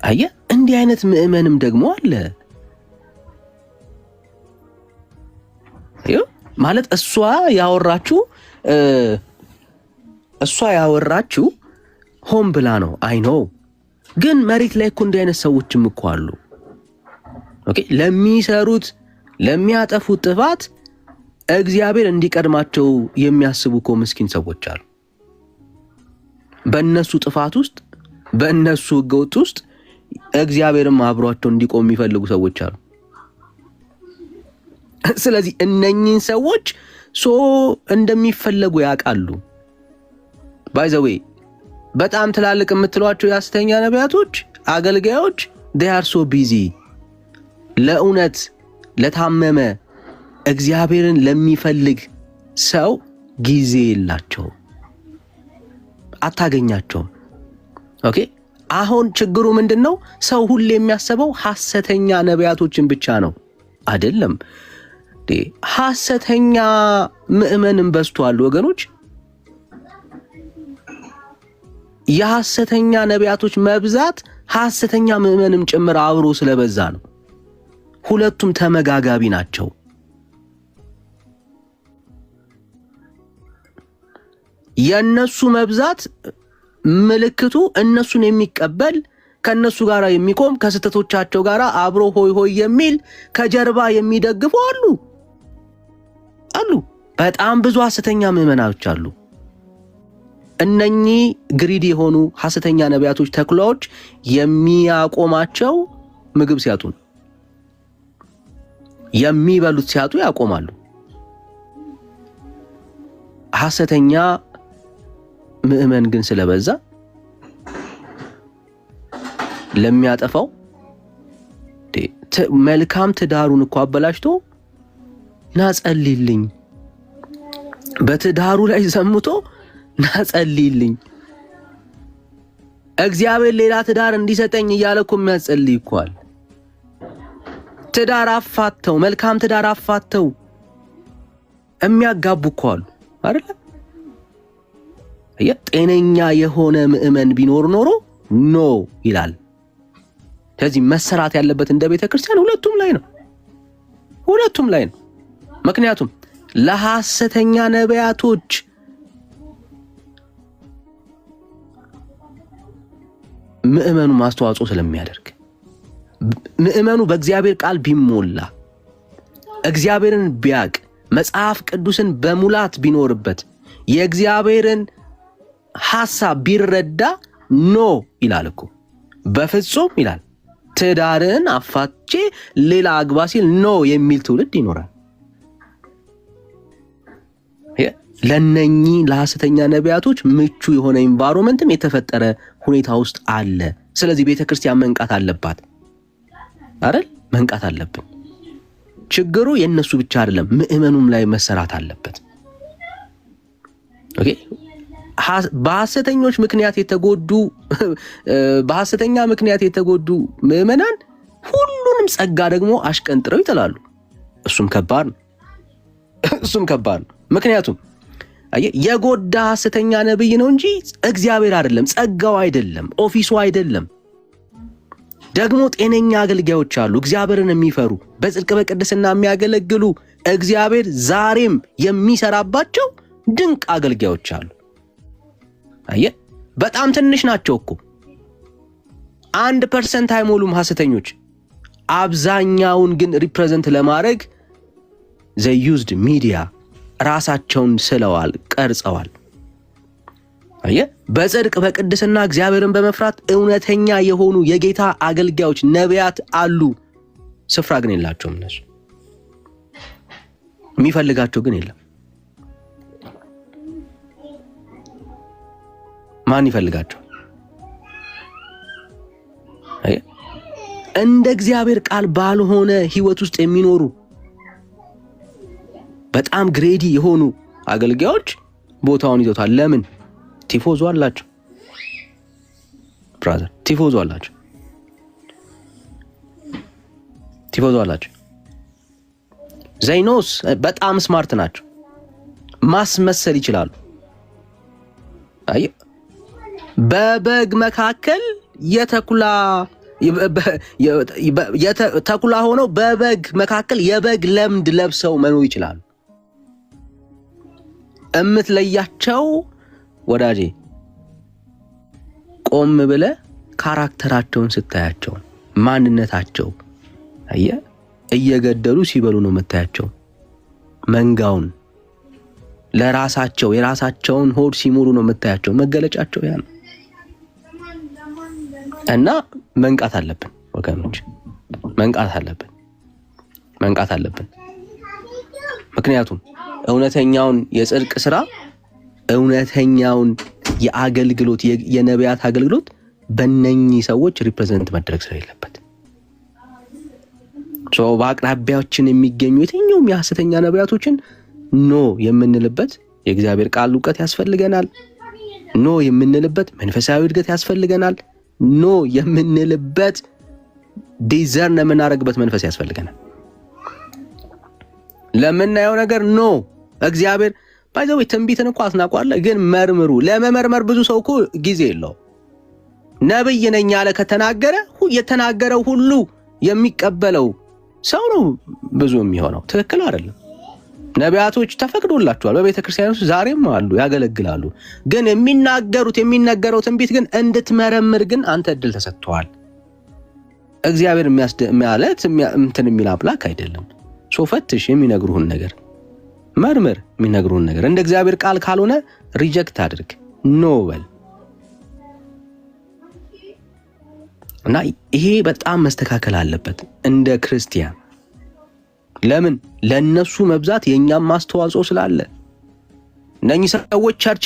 አየህ፣ እንዲህ አይነት ምእመንም ደግሞ አለ። ማለት እሷ ያወራችሁ ሆን ብላ ነው። አይ ኖ፣ ግን መሬት ላይ እኮ እንዲህ አይነት ሰዎችም እኮ አሉ። ኦኬ፣ ለሚያጠፉት ጥፋት እግዚአብሔር እንዲቀድማቸው የሚያስቡ እኮ ምስኪን ሰዎች አሉ። በእነሱ ጥፋት ውስጥ በእነሱ ሕገወጥ ውስጥ እግዚአብሔርም አብሯቸው እንዲቆም የሚፈልጉ ሰዎች አሉ። ስለዚህ እነኚህን ሰዎች እንደሚፈለጉ ያውቃሉ። ባይ ዘ ዌይ በጣም ትላልቅ የምትሏቸው የሐሰተኛ ነቢያቶች አገልጋዮች they are so busy ለእውነት ለታመመ እግዚአብሔርን ለሚፈልግ ሰው ጊዜ የላቸው፣ አታገኛቸውም። ኦኬ አሁን ችግሩ ምንድነው? ሰው ሁሌ የሚያስበው ሐሰተኛ ነቢያቶችን ብቻ ነው። አይደለም፣ ሐሰተኛ ምዕመንም በዝተዋል ወገኖች። የሐሰተኛ ነቢያቶች መብዛት ሐሰተኛ ምዕመንም ጭምር አብሮ ስለበዛ ነው። ሁለቱም ተመጋጋቢ ናቸው። የነሱ መብዛት ምልክቱ እነሱን የሚቀበል ከነሱ ጋር የሚቆም ከስተቶቻቸው ጋር አብሮ ሆይ ሆይ የሚል ከጀርባ የሚደግፉ አሉ። በጣም ብዙ ሐሰተኛ ምዕመናኖች አሉ። እነኚህ ግሪዲ የሆኑ ሐሰተኛ ነቢያቶች ተኩላዎች የሚያቆማቸው ምግብ ሲያጡ፣ የሚበሉት ሲያጡ ያቆማሉ። ሐሰተኛ ምዕመን ግን ስለበዛ ለሚያጠፋው መልካም ትዳሩን እኮ አበላሽቶ ናጸልይልኝ፣ በትዳሩ ላይ ዘምቶ ናጸልይልኝ፣ እግዚአብሔር ሌላ ትዳር እንዲሰጠኝ እያለ እኮ የሚያጸልይ እኮ አለ። ትዳር አፋተው መልካም ትዳር አፋተው የሚያጋቡ እኮ አሉ አይደል? ጤነኛ የሆነ ምዕመን ቢኖር ኖሮ ኖ ይላል። ስለዚህ መሰራት ያለበት እንደ ቤተ ክርስቲያን ሁለቱም ላይ ነው። ምክንያቱም ለሐሰተኛ ነቢያቶች ምዕመኑ ማስተዋጽኦ ስለሚያደርግ፣ ምዕመኑ በእግዚአብሔር ቃል ቢሞላ፣ እግዚአብሔርን ቢያቅ፣ መጽሐፍ ቅዱስን በሙላት ቢኖርበት፣ የእግዚአብሔርን ሐሳብ ቢረዳ ኖ ይላል እኮ በፍጹም ይላል። ትዳርን አፋቼ ሌላ አግባ ሲል ኖ የሚል ትውልድ ይኖራል። ለነኚህ ለሐሰተኛ ነቢያቶች ምቹ የሆነ ኢንቫይሮመንትም የተፈጠረ ሁኔታ ውስጥ አለ። ስለዚህ ቤተክርስቲያን መንቃት አለባት አይደል? መንቃት አለብን። ችግሩ የነሱ ብቻ አይደለም፣ ምዕመኑም ላይ መሰራት አለበት። ኦኬ በሐሰተኞች ምክንያት በሐሰተኛ ምክንያት የተጎዱ ምዕመናን ሁሉንም ጸጋ ደግሞ አሽቀንጥረው ይጥላሉ። እሱም ከባድ ነው። ምክንያቱም የጎዳ ሐሰተኛ ነብይ ነው እንጂ እግዚአብሔር አይደለም፣ ጸጋው አይደለም፣ ኦፊሱ አይደለም። ደግሞ ጤነኛ አገልጋዮች አሉ፣ እግዚአብሔርን የሚፈሩ በጽድቅ በቅድስና የሚያገለግሉ እግዚአብሔር ዛሬም የሚሰራባቸው ድንቅ አገልጋዮች አሉ። በጣም ትንሽ ናቸው እኮ 1% አይሞሉም ሐሰተኞች። አብዛኛውን ግን ሪፕሬዘንት ለማድረግ they used media ራሳቸውን ስለዋል፣ ቀርጸዋል። በጽድቅ በቅድስና እግዚአብሔርን በመፍራት እውነተኛ የሆኑ የጌታ አገልጋዮች ነቢያት አሉ። ስፍራ ግን የላቸውም። እነሱ የሚፈልጋቸው ግን የለም። ማን ይፈልጋቸው? እንደ እግዚአብሔር ቃል ባልሆነ ህይወት ውስጥ የሚኖሩ በጣም ግሬዲ የሆኑ አገልጋዮች ቦታውን ይዘውታል። ለምን? ቲፎዞ አላቸው ብራዘር፣ ቲፎዞ አላቸው። ዘይኖስ በጣም ስማርት ናቸው፣ ማስመሰል ይችላሉ። በበግ መካከል ተኩላ ሆነው በበግ መካከል የበግ ለምድ ለብሰው መኖር ይችላሉ። እምትለያቸው ወዳጄ ቆም ብለ ካራክተራቸውን ስታያቸው፣ ማንነታቸው እየገደሉ ሲበሉ ነው መታያቸው። መንጋውን ለራሳቸው የራሳቸውን ሆድ ሲሞሉ ነው መታያቸው። መገለጫቸው ያ ነው። እና መንቃት አለብን ወገኖች፣ መንቃት አለብን። ምክንያቱም እውነተኛውን የጽድቅ ስራ፣ እውነተኛውን የአገልግሎት የነቢያት አገልግሎት በእነኚህ ሰዎች ሪፕሬዘንት መድረግ ስለሌለበት በአቅራቢያችን የሚገኙ የትኛውም የሐሰተኛ ነቢያቶችን ኖ የምንልበት የእግዚአብሔር ቃል እውቀት ያስፈልገናል። ኖ የምንልበት መንፈሳዊ እድገት ያስፈልገናል። ኖ የምንልበት ዲዘርን የምናደርግበት መንፈስ ያስፈልገናል። ለምናየው ነገር ኖ እግዚአብሔር ባይዘው ትንቢትን እኮ አስናቋለ፣ ግን መርምሩ። ለመመርመር ብዙ ሰው እኮ ጊዜ የለው። ነብይ ነኝ ያለ ከተናገረ የተናገረው ሁሉ የሚቀበለው ሰው ነው ብዙ የሚሆነው። ትክክል አይደለም። ነቢያቶች ተፈቅዶላቸዋል በቤተ ክርስቲያን ውስጥ ዛሬም አሉ፣ ያገለግላሉ። ግን የሚነገረው ትንቢት ግን እንድትመረምር ግን አንተ እድል ተሰጥቷል። እግዚአብሔር ማለት እንትን የሚል አምላክ አይደለም። ሶፈትሽ የሚነግሩህን ነገር መርምር። የሚነግሩህን ነገር እንደ እግዚአብሔር ቃል ካልሆነ ሪጀክት አድርግ፣ ኖ በል እና ይሄ በጣም መስተካከል አለበት እንደ ክርስቲያን። ለምን? ለነሱ መብዛት የኛም ማስተዋጽኦ ስላለ። እነኚህ ሰዎች ቸርች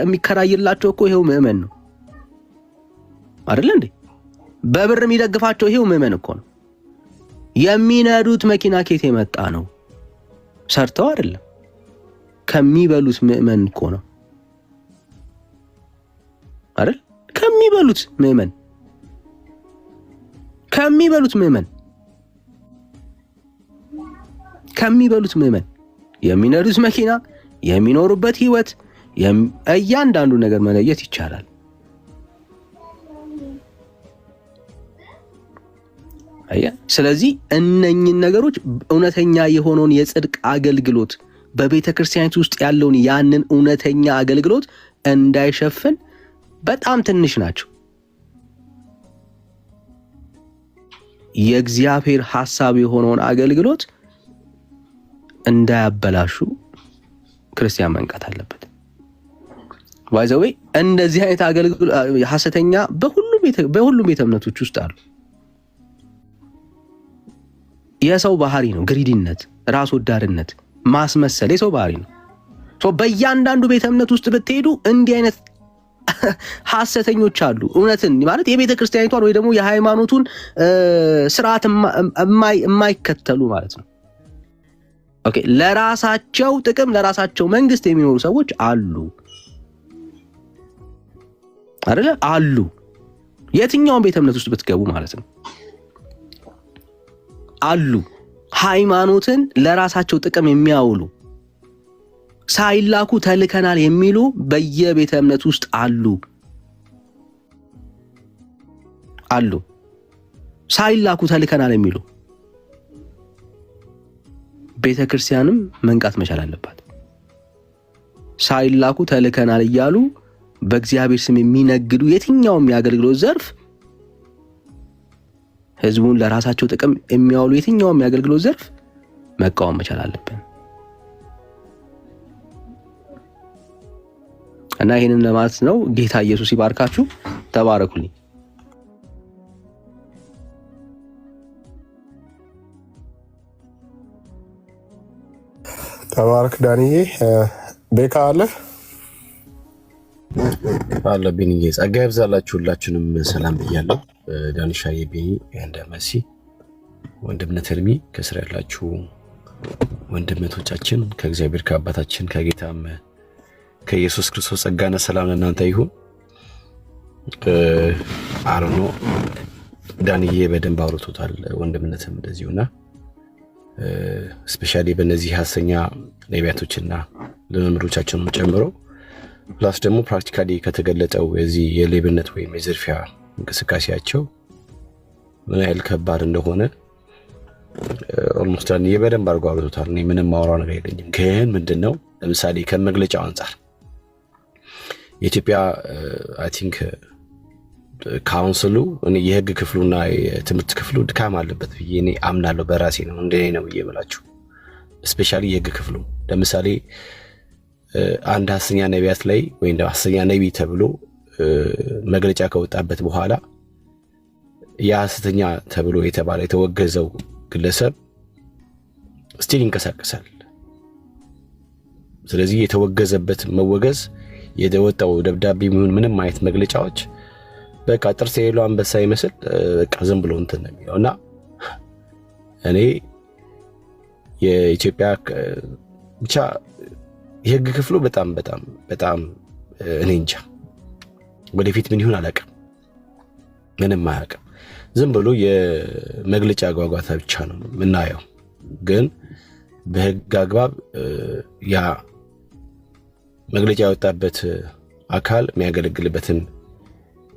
የሚከራይላቸው እኮ ይሄው ምዕመን ነው አይደል እንዴ? በብር የሚደግፋቸው ይሄው ምዕመን እኮ ነው። የሚነዱት መኪና ኬት የመጣ ነው? ሰርተው አይደለም፣ ከሚበሉት ምዕመን እኮ ነው አይደል? ከሚበሉት ምዕመን የሚነዱት መኪና፣ የሚኖሩበት ህይወት፣ እያንዳንዱ ነገር መለየት ይቻላል። ስለዚህ እነኚህን ነገሮች እውነተኛ የሆነውን የጽድቅ አገልግሎት በቤተ ክርስቲያኒት ውስጥ ያለውን ያንን እውነተኛ አገልግሎት እንዳይሸፍን በጣም ትንሽ ናቸው። የእግዚአብሔር ሐሳብ የሆነውን አገልግሎት እንዳያበላሹ ክርስቲያን መንቃት አለበት። ባይዘዌ እንደዚህ አይነት አገልግሎት ሐሰተኛ በሁሉም ቤተ እምነቶች ውስጥ አሉ። የሰው ባህሪ ነው። ግሪዲነት፣ ራስ ወዳድነት፣ ማስመሰል የሰው ባህሪ ነው። በእያንዳንዱ ቤተ እምነት ውስጥ ብትሄዱ እንዲህ አይነት ሐሰተኞች አሉ። እውነትን ማለት የቤተ ክርስቲያኒቷን ወይ ደግሞ የሃይማኖቱን ስርዓት የማይከተሉ ማለት ነው። ኦኬ፣ ለራሳቸው ጥቅም ለራሳቸው መንግስት የሚኖሩ ሰዎች አሉ አይደለ? አሉ። የትኛውን ቤተ እምነት ውስጥ ብትገቡ ማለት ነው አሉ። ሃይማኖትን ለራሳቸው ጥቅም የሚያውሉ ሳይላኩ ተልከናል የሚሉ በየቤተ እምነት ውስጥ አሉ። ሳይላኩ ተልከናል የሚሉ ቤተ ክርስቲያንም መንቃት መቻል አለባት። ሳይላኩ ተልከናል እያሉ በእግዚአብሔር ስም የሚነግዱ የትኛውም የአገልግሎት ዘርፍ ህዝቡን ለራሳቸው ጥቅም የሚያውሉ የትኛውም የአገልግሎት ዘርፍ መቃወም መቻል አለብን እና ይህንን ለማለት ነው። ጌታ ኢየሱስ ይባርካችሁ። ተባረኩልኝ። ተባረክ ዳንዬ። ቤካ አለ ቢኒዬ። ጸጋ ይብዛላችሁ። ሁላችንም ሰላም ብያለሁ። ዳንሻዬ፣ ቢኒ፣ እንደ መሲ ወንድምነት ህልሚ ከስራ ያላችሁ ወንድምቶቻችን ከእግዚአብሔር ከአባታችን ከጌታም ከኢየሱስ ክርስቶስ ጸጋና ሰላም ለእናንተ ይሁን። አሮኖ ዳንዬ በደንብ አውርቶታል፣ ወንድምነትም እንደዚሁና ስፔሻሊ በእነዚህ ሐሰተኛ ነቢያቶችና ልምምዶቻችንም ጨምሮ ፕላስ ደግሞ ፕራክቲካሊ ከተገለጠው የዚህ የሌብነት ወይም የዝርፊያ እንቅስቃሴያቸው ምን ያህል ከባድ እንደሆነ ኦልሞስት ዳንዬ በደንብ አድርጎ አውርቶታል። እኔ ምንም ማውራው ነገር የለኝም። ግን ምንድነው ለምሳሌ ከመግለጫው አንጻር የኢትዮጵያ አይ ቲንክ ካውንስሉ እኔ የህግ ክፍሉና የትምህርት ክፍሉ ድካም አለበት ብዬ እኔ አምናለሁ። በራሴ ነው እንደኔ ነው ብዬ እምላችሁ። ስፔሻሊ የህግ ክፍሉ ለምሳሌ አንድ ሐሰተኛ ነቢያት ላይ ወይም ሐሰተኛ ነቢይ ተብሎ መግለጫ ከወጣበት በኋላ የሐሰተኛ ተብሎ የተባለ የተወገዘው ግለሰብ ስቲል ይንቀሳቀሳል። ስለዚህ የተወገዘበት መወገዝ የወጣው ደብዳቤ ምንም አይነት መግለጫዎች በቃ ጥርስ የሌለው አንበሳ ይመስል በቃ ዝም ብሎ እንትን ነው የሚለውና እኔ የኢትዮጵያ ብቻ የህግ ክፍሉ በጣም በጣም በጣም እኔ እንጃ ወደፊት ምን ይሁን አላውቅም። ምንም አያውቅም። ዝም ብሎ የመግለጫ ጓጓታ ብቻ ነው የምናየው። ግን በህግ አግባብ ያ መግለጫ ያወጣበት አካል የሚያገለግልበትን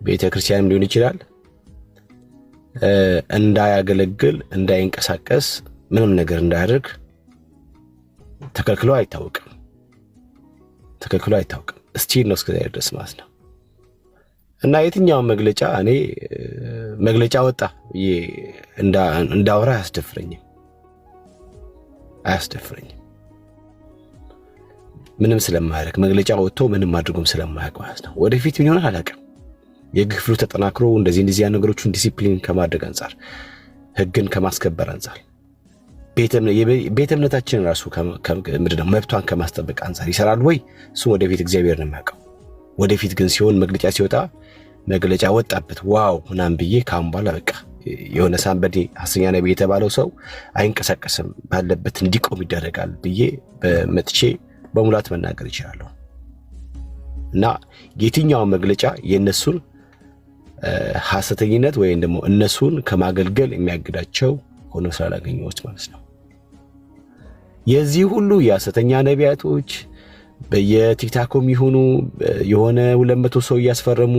ቤተክርስቲያንም ሊሆን ይችላል እንዳያገለግል እንዳይንቀሳቀስ ምንም ነገር እንዳያደርግ ተከልክሎ አይታወቅም። እስቲል ነው እስከዚያ ድረስ ማለት ነው። እና የትኛው መግለጫ እኔ መግለጫ ወጣ እንዳወራ አያስደፍረኝም። ምንም ስለማያደርግ መግለጫ ወጥቶ ምንም አድርጎም ስለማያውቅ ማለት ነው። ወደፊት ምን ይሆናል አላውቅም። የህግ ክፍሉ ተጠናክሮ እንደዚህ ነገሮችን ዲሲፕሊን ከማድረግ አንጻር ህግን ከማስከበር አንጻር ቤተ እምነታችን ራሱ ምንድነው መብቷን ከማስጠበቅ አንጻር ይሰራል ወይ? እሱ ወደፊት እግዚአብሔር ነው የሚያውቀው። ወደፊት ግን ሲሆን መግለጫ ሲወጣ መግለጫ ወጣበት ዋው ምናምን ብዬ ካሁን በኋላ በቃ የሆነ ሳንበዴ ሐሰተኛ ነብይ የተባለው ሰው አይንቀሳቀስም ባለበት እንዲቆም ይደረጋል ብዬ በመጥቼ በሙላት መናገር ይችላለሁ። እና የትኛው መግለጫ የነሱን ሐሰተኝነት ወይም ደግሞ እነሱን ከማገልገል የሚያግዳቸው ሆኖ ስላላገኘሁት ማለት ነው። የዚህ ሁሉ የሐሰተኛ ነቢያቶች በየቲክታኩም ይሁኑ የሆነ 200 ሰው እያስፈረሙ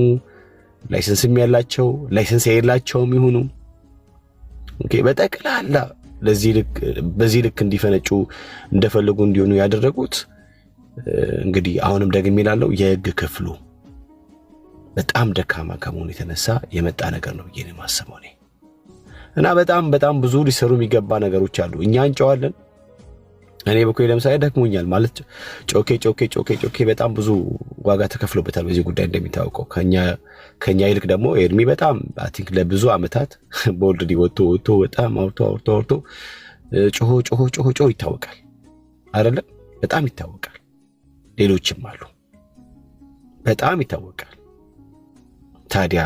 ላይሰንስም ያላቸው ላይሰንስ የሌላቸውም ይሁኑ በጠቅላላ በዚህ ልክ እንዲፈነጩ እንደፈለጉ እንዲሆኑ ያደረጉት እንግዲህ አሁንም ደግሜ እላለሁ የህግ ክፍሉ በጣም ደካማ ከመሆኑ የተነሳ የመጣ ነገር ነው ብዬ ነው የማስበው እኔ። እና በጣም ብዙ ሊሰሩ የሚገባ ነገሮች አሉ። እኛ እንጨዋለን። እኔ በኩል ለምሳሌ ደክሞኛል ማለት ጮኬ በጣም ብዙ ዋጋ ተከፍሎበታል በዚህ ጉዳይ እንደሚታወቀው። ከኛ ይልቅ ደግሞ ኤርሚ በጣም አይ ቲንክ ለብዙ አመታት ቦልድ ወጥቶ በጣም አውርቶ ጮሆ ይታወቃል አይደለም? በጣም ይታወቃል። ሌሎችም አሉ በጣም ይታወቃል። ታዲያ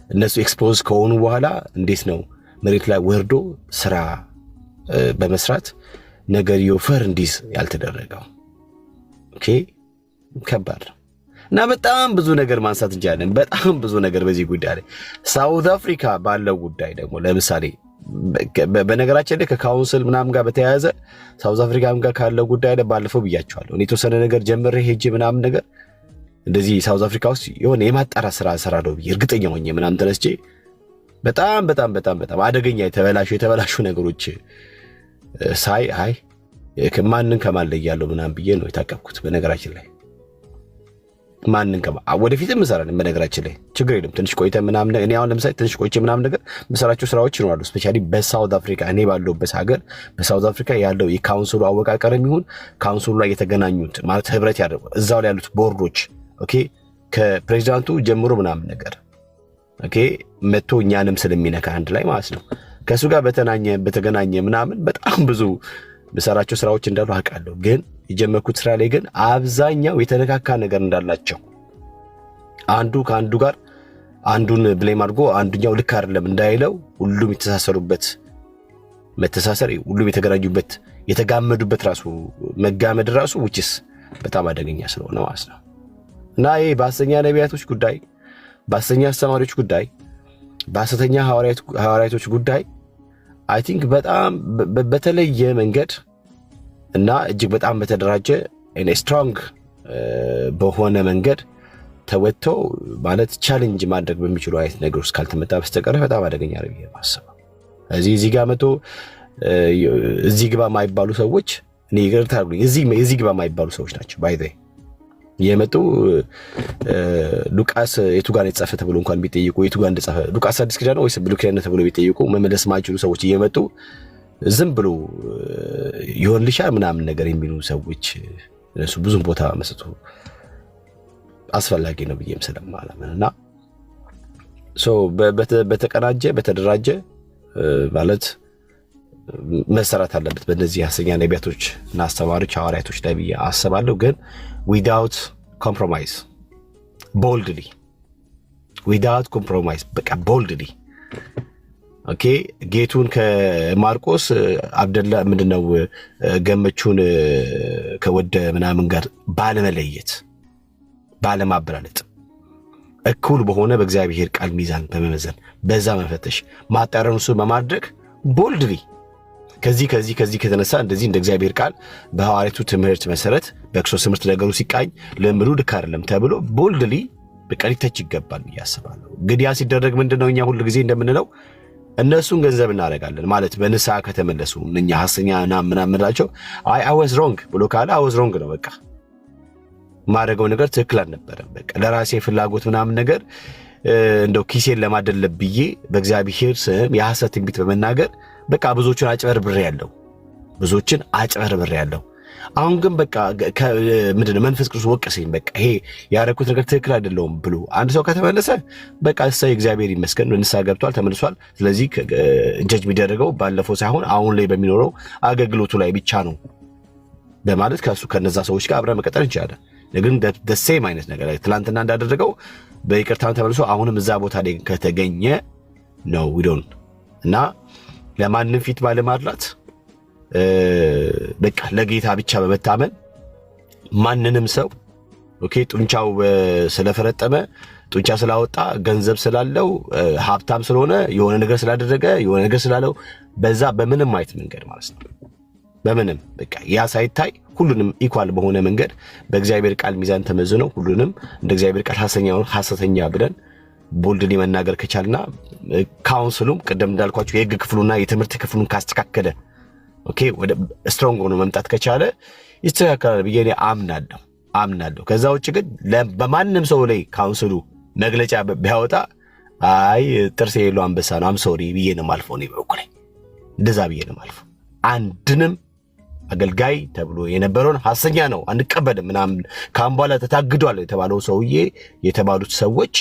እነሱ ኤክስፖዝ ከሆኑ በኋላ እንዴት ነው መሬት ላይ ወርዶ ስራ በመስራት ነገር ይወፈር እንዲስ ያልተደረገው? ኦኬ ከባድ ነው። እና በጣም ብዙ ነገር ማንሳት እንችላለን። በጣም ብዙ ነገር በዚህ ጉዳይ ላይ ሳውዝ አፍሪካ ባለው ጉዳይ ደግሞ ለምሳሌ በነገራችን ላይ ከካውንስል ምናምን ጋር በተያያዘ ሳውዝ አፍሪካም ጋር ካለው ጉዳይ ላይ ባለፈው ብያቸዋለሁ። እኔ የተወሰነ ነገር ጀምሬ ሄጄ ምናምን ነገር እንደዚህ ሳውዝ አፍሪካ ውስጥ የሆነ የማጣራት ስራ እሰራለሁ ብዬ እርግጠኛ ሆኜ ምናምን ተነስቼ በጣም አደገኛ የተበላሹ ነገሮች ሳይ አይ ማንን ከማን ላይ ያለው ምናምን ብዬ ነው የታቀብኩት። በነገራችን ላይ ወደፊትም እንሰራለን። በነገራችን ላይ ችግር የለም። ትንሽ ቆይተ ምናምን እኔ አሁን ለምሳሌ ትንሽ ቆይቼ ምናምን ነገር መሰራቸው ስራዎች ይኖራሉ። ስፔሻሊ በሳውዝ አፍሪካ እኔ ባለሁበት ሀገር በሳውዝ አፍሪካ ያለው የካውንስሉ አወቃቀርም ይሁን ካውንስሉ ላይ የተገናኙት ማለት ህብረት ያደርጉ እዛው ላይ ያሉት ቦርዶች ኦኬ ከፕሬዚዳንቱ ጀምሮ ምናምን ነገር ኦኬ መጥቶ እኛንም ስለሚነካ አንድ ላይ ማለት ነው ከሱ ጋር በተገናኘ ምናምን በጣም ብዙ በሰራቸው ስራዎች እንዳሉ አውቃለሁ። ግን የጀመርኩት ስራ ላይ ግን አብዛኛው የተነካካ ነገር እንዳላቸው አንዱ ከአንዱ ጋር አንዱን ብሌም አድርጎ አንዱኛው ልክ አይደለም እንዳይለው ሁሉም የተሳሰሩበት መተሳሰር ሁሉም የተገናኙበት የተጋመዱበት ራሱ መጋመድ ራሱ ውጭስ በጣም አደገኛ ስለሆነ ማለት ነው። እና ይሄ በሐሰተኛ ነቢያቶች ጉዳይ፣ በሐሰተኛ አስተማሪዎች ጉዳይ፣ በሐሰተኛ ሐዋርያቶች ጉዳይ አይ ቲንክ በጣም በተለየ መንገድ እና እጅግ በጣም በተደራጀ ስትሮንግ በሆነ መንገድ ተወጥቶ ማለት ቻሌንጅ ማድረግ በሚችሉ አይነት ነገር ውስጥ ካልተመጣ በስተቀር በጣም አደገኛ ነው ብዬ ማስበው። እዚህ ጋር መቶ እዚህ ግባ የማይባሉ ሰዎች እኔ ይገርታ አሉኝ። እዚህ ግባ የማይባሉ ሰዎች ናቸው ባይዘ የመጡ ሉቃስ የቱ ጋር የተጻፈ ተብሎ እንኳን ቢጠይቁ የቱ ጋር እንደጻፈ ሉቃስ አዲስ ኪዳን ነው ወይስ ብሉይ ኪዳን ተብሎ ቢጠይቁ መመለስ ማይችሉ ሰዎች እየመጡ ዝም ብሎ ይሆንልሻል ምናምን ነገር የሚሉ ሰዎች እነሱ ብዙም ቦታ መስጠቱ አስፈላጊ ነው ብዬም ስለማላምንና በተቀናጀ በተደራጀ ማለት መሰራት አለበት በእነዚህ ሐሰተኛ ነቢያቶች እና አስተማሪዎች ሐዋርያቶች ላይ ብዬ አስባለሁ። ግን without compromise boldly በቃ boldly ኦኬ ጌቱን ከማርቆስ አብደላ ምንድነው ገመቹን ከወደ ምናምን ጋር ባለመለየት ባለማበላለጥ እኩል በሆነ በእግዚአብሔር ቃል ሚዛን በመመዘን በዛ መፈተሽ ማጣረኑን በማድረግ ቦልድሊ ከዚህ ከተነሳ እንደዚህ እንደ እግዚአብሔር ቃል በሐዋርያቱ ትምህርት መሰረት በክርስቶስ ትምህርት ነገሩ ሲቃኝ ለምሩ ልክ አይደለም ተብሎ ቦልድሊ በቀሪተች ይገባል ያስባሉ። ግዲያ ሲደረግ ምንድነው እኛ ሁሉ ጊዜ እንደምንለው እነሱን ገንዘብ እናደርጋለን ማለት በንስሐ ከተመለሱ እኛ ሐሰኛና ምናምናቸው አይ ዋዝ ሮንግ ብሎ ካለ አይ ዋዝ ሮንግ ነው በቃ ማድረገው ነገር ትክክል አልነበረም በቃ ለራሴ ፍላጎት ምናምን ነገር እንደው ኪሴን ለማደለብ ብዬ በእግዚአብሔር ስም የሐሰት ትንቢት በመናገር በቃ ብዙዎችን አጭበርብሬ ያለው አሁን ግን በቃ ምንድነው መንፈስ ቅዱስ ወቀሰኝ በቃ ይሄ ያረኩት ነገር ትክክል አይደለም ብሎ አንድ ሰው ከተመለሰ በቃ እሰይ እግዚአብሔር ይመስገን ንስሐ ገብቷል ተመልሷል። ስለዚህ ጀጅ የሚደረገው ባለፈው ሳይሆን አሁን ላይ በሚኖረው አገልግሎቱ ላይ ብቻ ነው በማለት ከነዛ ሰዎች ጋር አብረን መቀጠል እንችላለን። ግን ደሴም አይነት ነገር ትላንትና እንዳደረገው በይቅርታን ተመልሶ አሁንም እዛ ቦታ ላይ ከተገኘ ነው ዊዶን እና ለማንም ፊት ባለማድላት በቃ ለጌታ ብቻ በመታመን ማንንም ሰው ኦኬ ጡንቻው ስለፈረጠመ ጡንቻ ስላወጣ ገንዘብ ስላለው ሀብታም ስለሆነ የሆነ ነገር ስላደረገ የሆነ ነገር ስላለው በዛ በምንም አይነት መንገድ ማለት ነው በምንም በቃ ያ ሳይታይ ሁሉንም ኢኳል በሆነ መንገድ በእግዚአብሔር ቃል ሚዛን ተመዝነው ሁሉንም እንደ እግዚአብሔር ቃል ሐሰተኛ ብለን ቦልድሊ መናገር ከቻልና ካውንስሉም ቀደም እንዳልኳችሁ የሕግ ክፍሉና የትምህርት ክፍሉን ካስተካከለ ኦኬ ወደ ስትሮንግ ሆኖ መምጣት ከቻለ ይስተካከላል ብዬ እኔ አምናለሁ። ከዛ ውጭ ግን በማንም ሰው ላይ ካውንስሉ መግለጫ ቢያወጣ አይ ጥርስ የሌለው አንበሳ ነው አም ሶሪ ብዬ ነው የማልፈው። እኔ በኩል እንደዛ ብዬ ነው የማልፈው። አንድንም አገልጋይ ተብሎ የነበረውን ሐሰኛ ነው አንቀበልም ምናምን ካም በኋላ ተታግዷል የተባለው ሰውዬ የተባሉት ሰዎች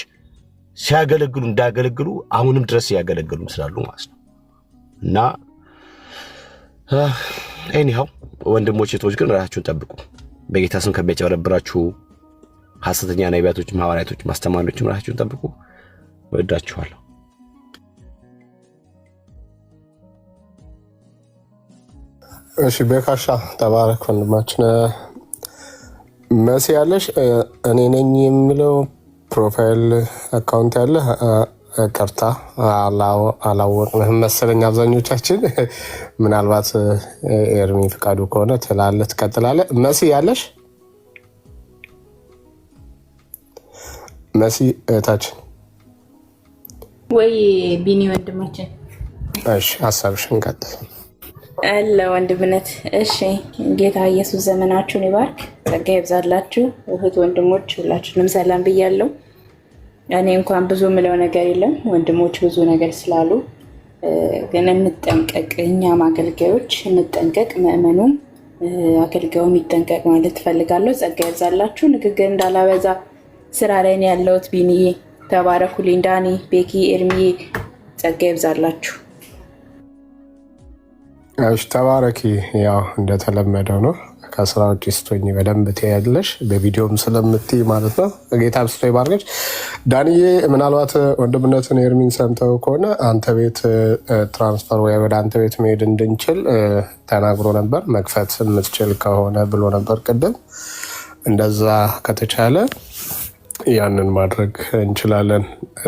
ሲያገለግሉ እንዳገለግሉ አሁንም ድረስ ያገለግሉ ስላሉ ማለት ነው እና ኤኒሃው ወንድሞች እህቶች ግን ራሳችሁን ጠብቁ። በጌታ ስም ከሚያጨበረብራችሁ ሐሰተኛ ነቢያቶችም ሐዋርያቶችም አስተማሪዎችም ራሳችሁን ጠብቁ። ወዳችኋለሁ። እሺ ቤካሻ ተባረክ ወንድማችን። መሲ ያለሽ እኔ ነኝ የሚለው ፕሮፋይል አካውንት ያለ ቀርታ አላወቅንህም መሰለኝ አብዛኞቻችን። ምናልባት ኤርሚ ፍቃዱ ከሆነ ትላለህ ትቀጥላለህ። መሲ ያለሽ መሲ እህታችን ወይ ቢኒ ወንድማችን። እሺ ሀሳብሽን ቀጥል። አለ ወንድምነት። እሺ ጌታ ኢየሱስ ዘመናችሁን ይባርክ፣ ጸጋ ይብዛላችሁ። እህት ወንድሞች ሁላችሁንም ሰላም ብያለሁ። እኔ እንኳን ብዙ ምለው ነገር የለም ወንድሞች ብዙ ነገር ስላሉ፣ ግን እንጠንቀቅ፣ እኛም አገልጋዮች እንጠንቀቅ፣ ምእመኑም አገልጋዩም ይጠንቀቅ ማለት ትፈልጋለሁ። ጸጋ ይብዛላችሁ። ንግግር እንዳላበዛ ስራ ላይ ነው ያለሁት። ቢኒዬ ተባረኩልኝ። ዳኒ፣ ቤኪ፣ ኤርሚዬ ጸጋ ይብዛላችሁ። እሺ ተባረኪ። ያው እንደተለመደው ነው ከስራ ውጭ ስትሆኝ በደንብ ትያለሽ፣ በቪዲዮም ስለምትይ ማለት ነው። ጌታ ብስቶ ይባርክሽ። ዳንዬ ምናልባት ወንድምነትን ኤርሚን ሰምተው ከሆነ አንተ ቤት ትራንስፈር ወይ ወደ አንተ ቤት መሄድ እንድንችል ተናግሮ ነበር። መክፈት የምትችል ከሆነ ብሎ ነበር ቅድም። እንደዛ ከተቻለ ያንን ማድረግ እንችላለን።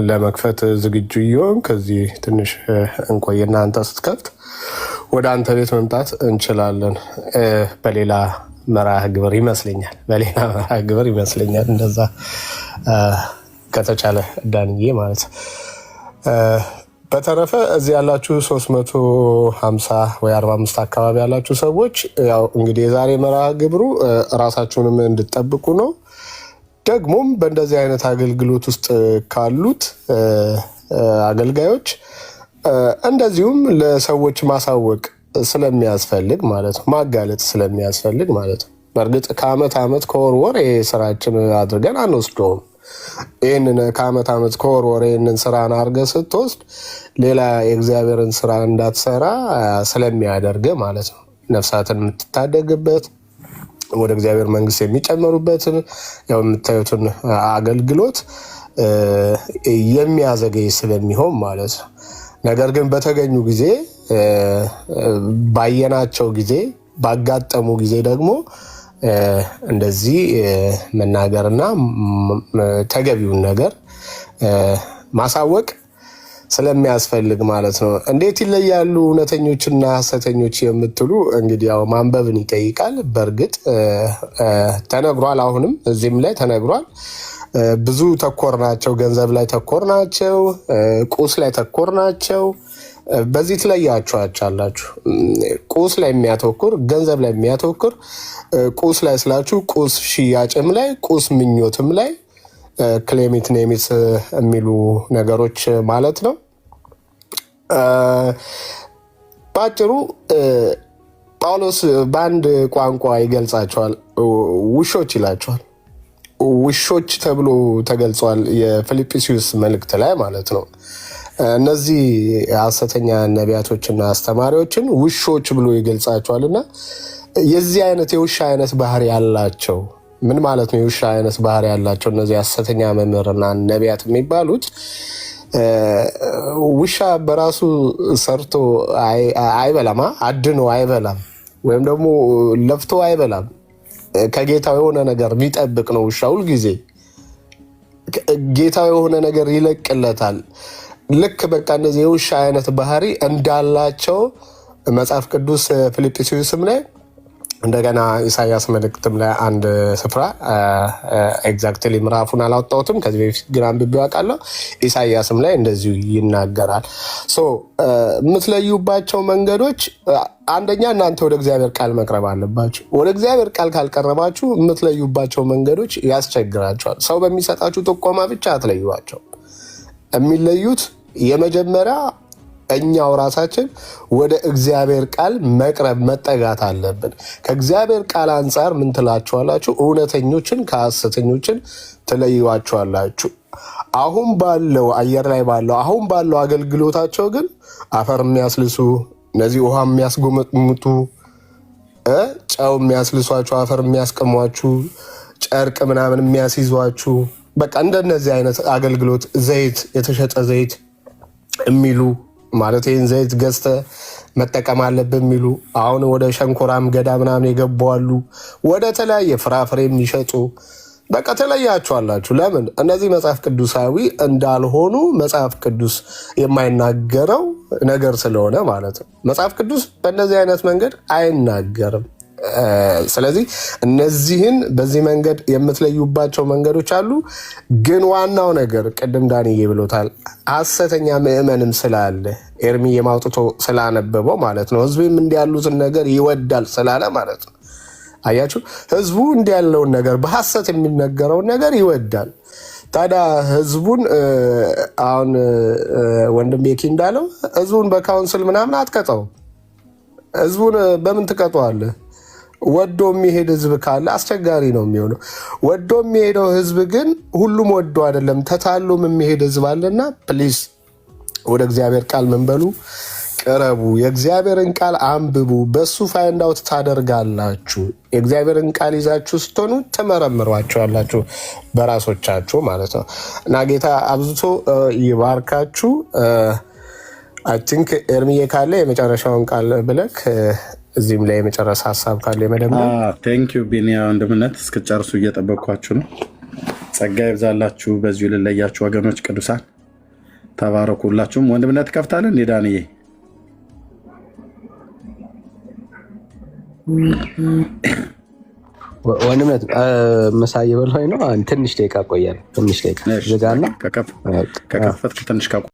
ለመክፈት ዝግጁ ይሆን? ከዚህ ትንሽ እንቆይና አንተ ስትከፍት ወደ አንተ ቤት መምጣት እንችላለን። በሌላ መርሃ ግብር ይመስለኛል እንደዛ ከተቻለ ዳንዬ ማለት። በተረፈ እዚህ ያላችሁ 350 ወይ 45 አካባቢ ያላችሁ ሰዎች ያው እንግዲህ የዛሬ መርሃ ግብሩ ራሳችሁንም እንድትጠብቁ ነው። ደግሞም በእንደዚህ አይነት አገልግሎት ውስጥ ካሉት አገልጋዮች እንደዚሁም ለሰዎች ማሳወቅ ስለሚያስፈልግ ማለት ነው፣ ማጋለጥ ስለሚያስፈልግ ማለት ነው። በእርግጥ ከአመት ዓመት ከወር ይሄ ስራችን አድርገን አንወስደውም። ይህንን ከአመት ዓመት ከወር ይህንን ስራን አድርገህ ስትወስድ ሌላ የእግዚአብሔርን ስራ እንዳትሰራ ስለሚያደርግ ማለት ነው። ነፍሳትን የምትታደግበት ወደ እግዚአብሔር መንግስት የሚጨመሩበትን ያው የምታዩትን አገልግሎት የሚያዘገይ ስለሚሆን ማለት ነው። ነገር ግን በተገኙ ጊዜ ባየናቸው ጊዜ ባጋጠሙ ጊዜ ደግሞ እንደዚህ መናገርና ተገቢውን ነገር ማሳወቅ ስለሚያስፈልግ ማለት ነው። እንዴት ይለያሉ እውነተኞችና ሐሰተኞች የምትሉ እንግዲህ ያው ማንበብን ይጠይቃል። በእርግጥ ተነግሯል፣ አሁንም እዚህም ላይ ተነግሯል። ብዙ ተኮር ናቸው፣ ገንዘብ ላይ ተኮር ናቸው፣ ቁስ ላይ ተኮር ናቸው። በዚህ ትለያችኋላችሁ። ቁስ ላይ የሚያተኩር ገንዘብ ላይ የሚያተኩር ቁስ ላይ ስላችሁ ቁስ ሽያጭም ላይ ቁስ ምኞትም ላይ ክሌሚት ኔሚት የሚሉ ነገሮች ማለት ነው። በአጭሩ ጳውሎስ በአንድ ቋንቋ ይገልጻቸዋል፣ ውሾች ይላቸዋል። ውሾች ተብሎ ተገልጿል የፊልጵስዩስ መልእክት ላይ ማለት ነው። እነዚህ ሐሰተኛ ነቢያቶችና አስተማሪዎችን ውሾች ብሎ ይገልጻቸዋል። እና የዚህ አይነት የውሻ አይነት ባህሪ ያላቸው ምን ማለት ነው? የውሻ አይነት ባህሪ ያላቸው እነዚህ ሐሰተኛ መምህርና ነቢያት የሚባሉት ውሻ በራሱ ሰርቶ አይበላም፣ አድኖ አይበላም፣ ወይም ደግሞ ለፍቶ አይበላም። ከጌታው የሆነ ነገር የሚጠብቅ ነው ውሻ። ሁልጊዜ ጌታው የሆነ ነገር ይለቅለታል። ልክ በቃ እነዚህ የውሻ አይነት ባህሪ እንዳላቸው መጽሐፍ ቅዱስ ፊልጵስዩስም ላይ እንደገና ኢሳያስ መልእክትም ላይ አንድ ስፍራ ኤግዛክትሊ ምዕራፉን አላወጣሁትም፣ ከዚህ በፊት ግን አንብቤ አውቃለሁ። ኢሳያስም ላይ እንደዚሁ ይናገራል። የምትለዩባቸው መንገዶች አንደኛ እናንተ ወደ እግዚአብሔር ቃል መቅረብ አለባችሁ። ወደ እግዚአብሔር ቃል ካልቀረባችሁ የምትለዩባቸው መንገዶች ያስቸግራቸዋል። ሰው በሚሰጣችሁ ጥቆማ ብቻ አትለዩዋቸው። የሚለዩት የመጀመሪያ እኛው ራሳችን ወደ እግዚአብሔር ቃል መቅረብ መጠጋት አለብን። ከእግዚአብሔር ቃል አንጻር ምን ትላችኋላችሁ? እውነተኞችን ከሐሰተኞችን ትለዩዋችኋላችሁ። አሁን ባለው አየር ላይ ባለው አሁን ባለው አገልግሎታቸው ግን አፈር የሚያስልሱ እነዚህ ውሃ የሚያስጎመጥሙጡ ጨው የሚያስልሷችሁ፣ አፈር የሚያስቀሟችሁ፣ ጨርቅ ምናምን የሚያስይዟችሁ በቃ እንደነዚህ አይነት አገልግሎት ዘይት፣ የተሸጠ ዘይት የሚሉ ማለት ይህን ዘይት ገዝተ መጠቀም አለብን የሚሉ አሁን ወደ ሸንኮራም ገዳ ምናምን የገባዋሉ፣ ወደ ተለያየ ፍራፍሬ የሚሸጡ በቃ ተለያችኋላችሁ። ለምን? እነዚህ መጽሐፍ ቅዱሳዊ እንዳልሆኑ መጽሐፍ ቅዱስ የማይናገረው ነገር ስለሆነ ማለት ነው። መጽሐፍ ቅዱስ በእነዚህ አይነት መንገድ አይናገርም። ስለዚህ እነዚህን በዚህ መንገድ የምትለዩባቸው መንገዶች አሉ። ግን ዋናው ነገር ቅድም ዳንዬ ብሎታል፣ ሐሰተኛ ምዕመንም ስላለ ኤርሚ የማውጥቶ ስላነበበው ማለት ነው። ህዝቡም እንዲህ ያሉትን ነገር ይወዳል ስላለ ማለት ነው። አያችሁ፣ ህዝቡ እንዲህ ያለውን ነገር በሐሰት የሚነገረውን ነገር ይወዳል። ታዲያ ህዝቡን አሁን ወንድም ቤኪ እንዳለው ህዝቡን በካውንስል ምናምን አትቀጠው። ህዝቡን በምን ትቀጠዋለህ? ወዶ የሚሄድ ህዝብ ካለ አስቸጋሪ ነው የሚሆነው። ወዶ የሚሄደው ህዝብ ግን ሁሉም ወዶ አይደለም፣ ተታሎም የሚሄድ ህዝብ አለና ፕሊዝ ወደ እግዚአብሔር ቃል ምን በሉ ቅረቡ። የእግዚአብሔርን ቃል አንብቡ። በሱ ፋይንድ አውት ታደርጋላችሁ። የእግዚአብሔርን ቃል ይዛችሁ ስትሆኑ ትመረምሯቸዋላችሁ በራሶቻችሁ ማለት ነው። እና ጌታ አብዝቶ ይባርካችሁ። አይ ቲንክ ኤርሚዬ ካለ የመጨረሻውን ቃል ብለክ እዚህም ላይ የመጨረሻ ሀሳብ ካለ የመደመር ቴንኪዩ ቢኒያ ወንድምነት እስክጨርሱ እየጠበቅኳችሁ ነው። ጸጋ ይብዛላችሁ። በዚሁ ልለያችሁ ወገኖች ቅዱሳን ተባረኩላችሁም። ወንድምነት ከፍታለን እንዴ ዳንዬ? ወንድምነት ምሳ እየበላሁኝ ነው። ትንሽ ደቂቃ ቆያለሁ። ትንሽ ደቂቃ ዝጋና ከከፈትክ ትንሽ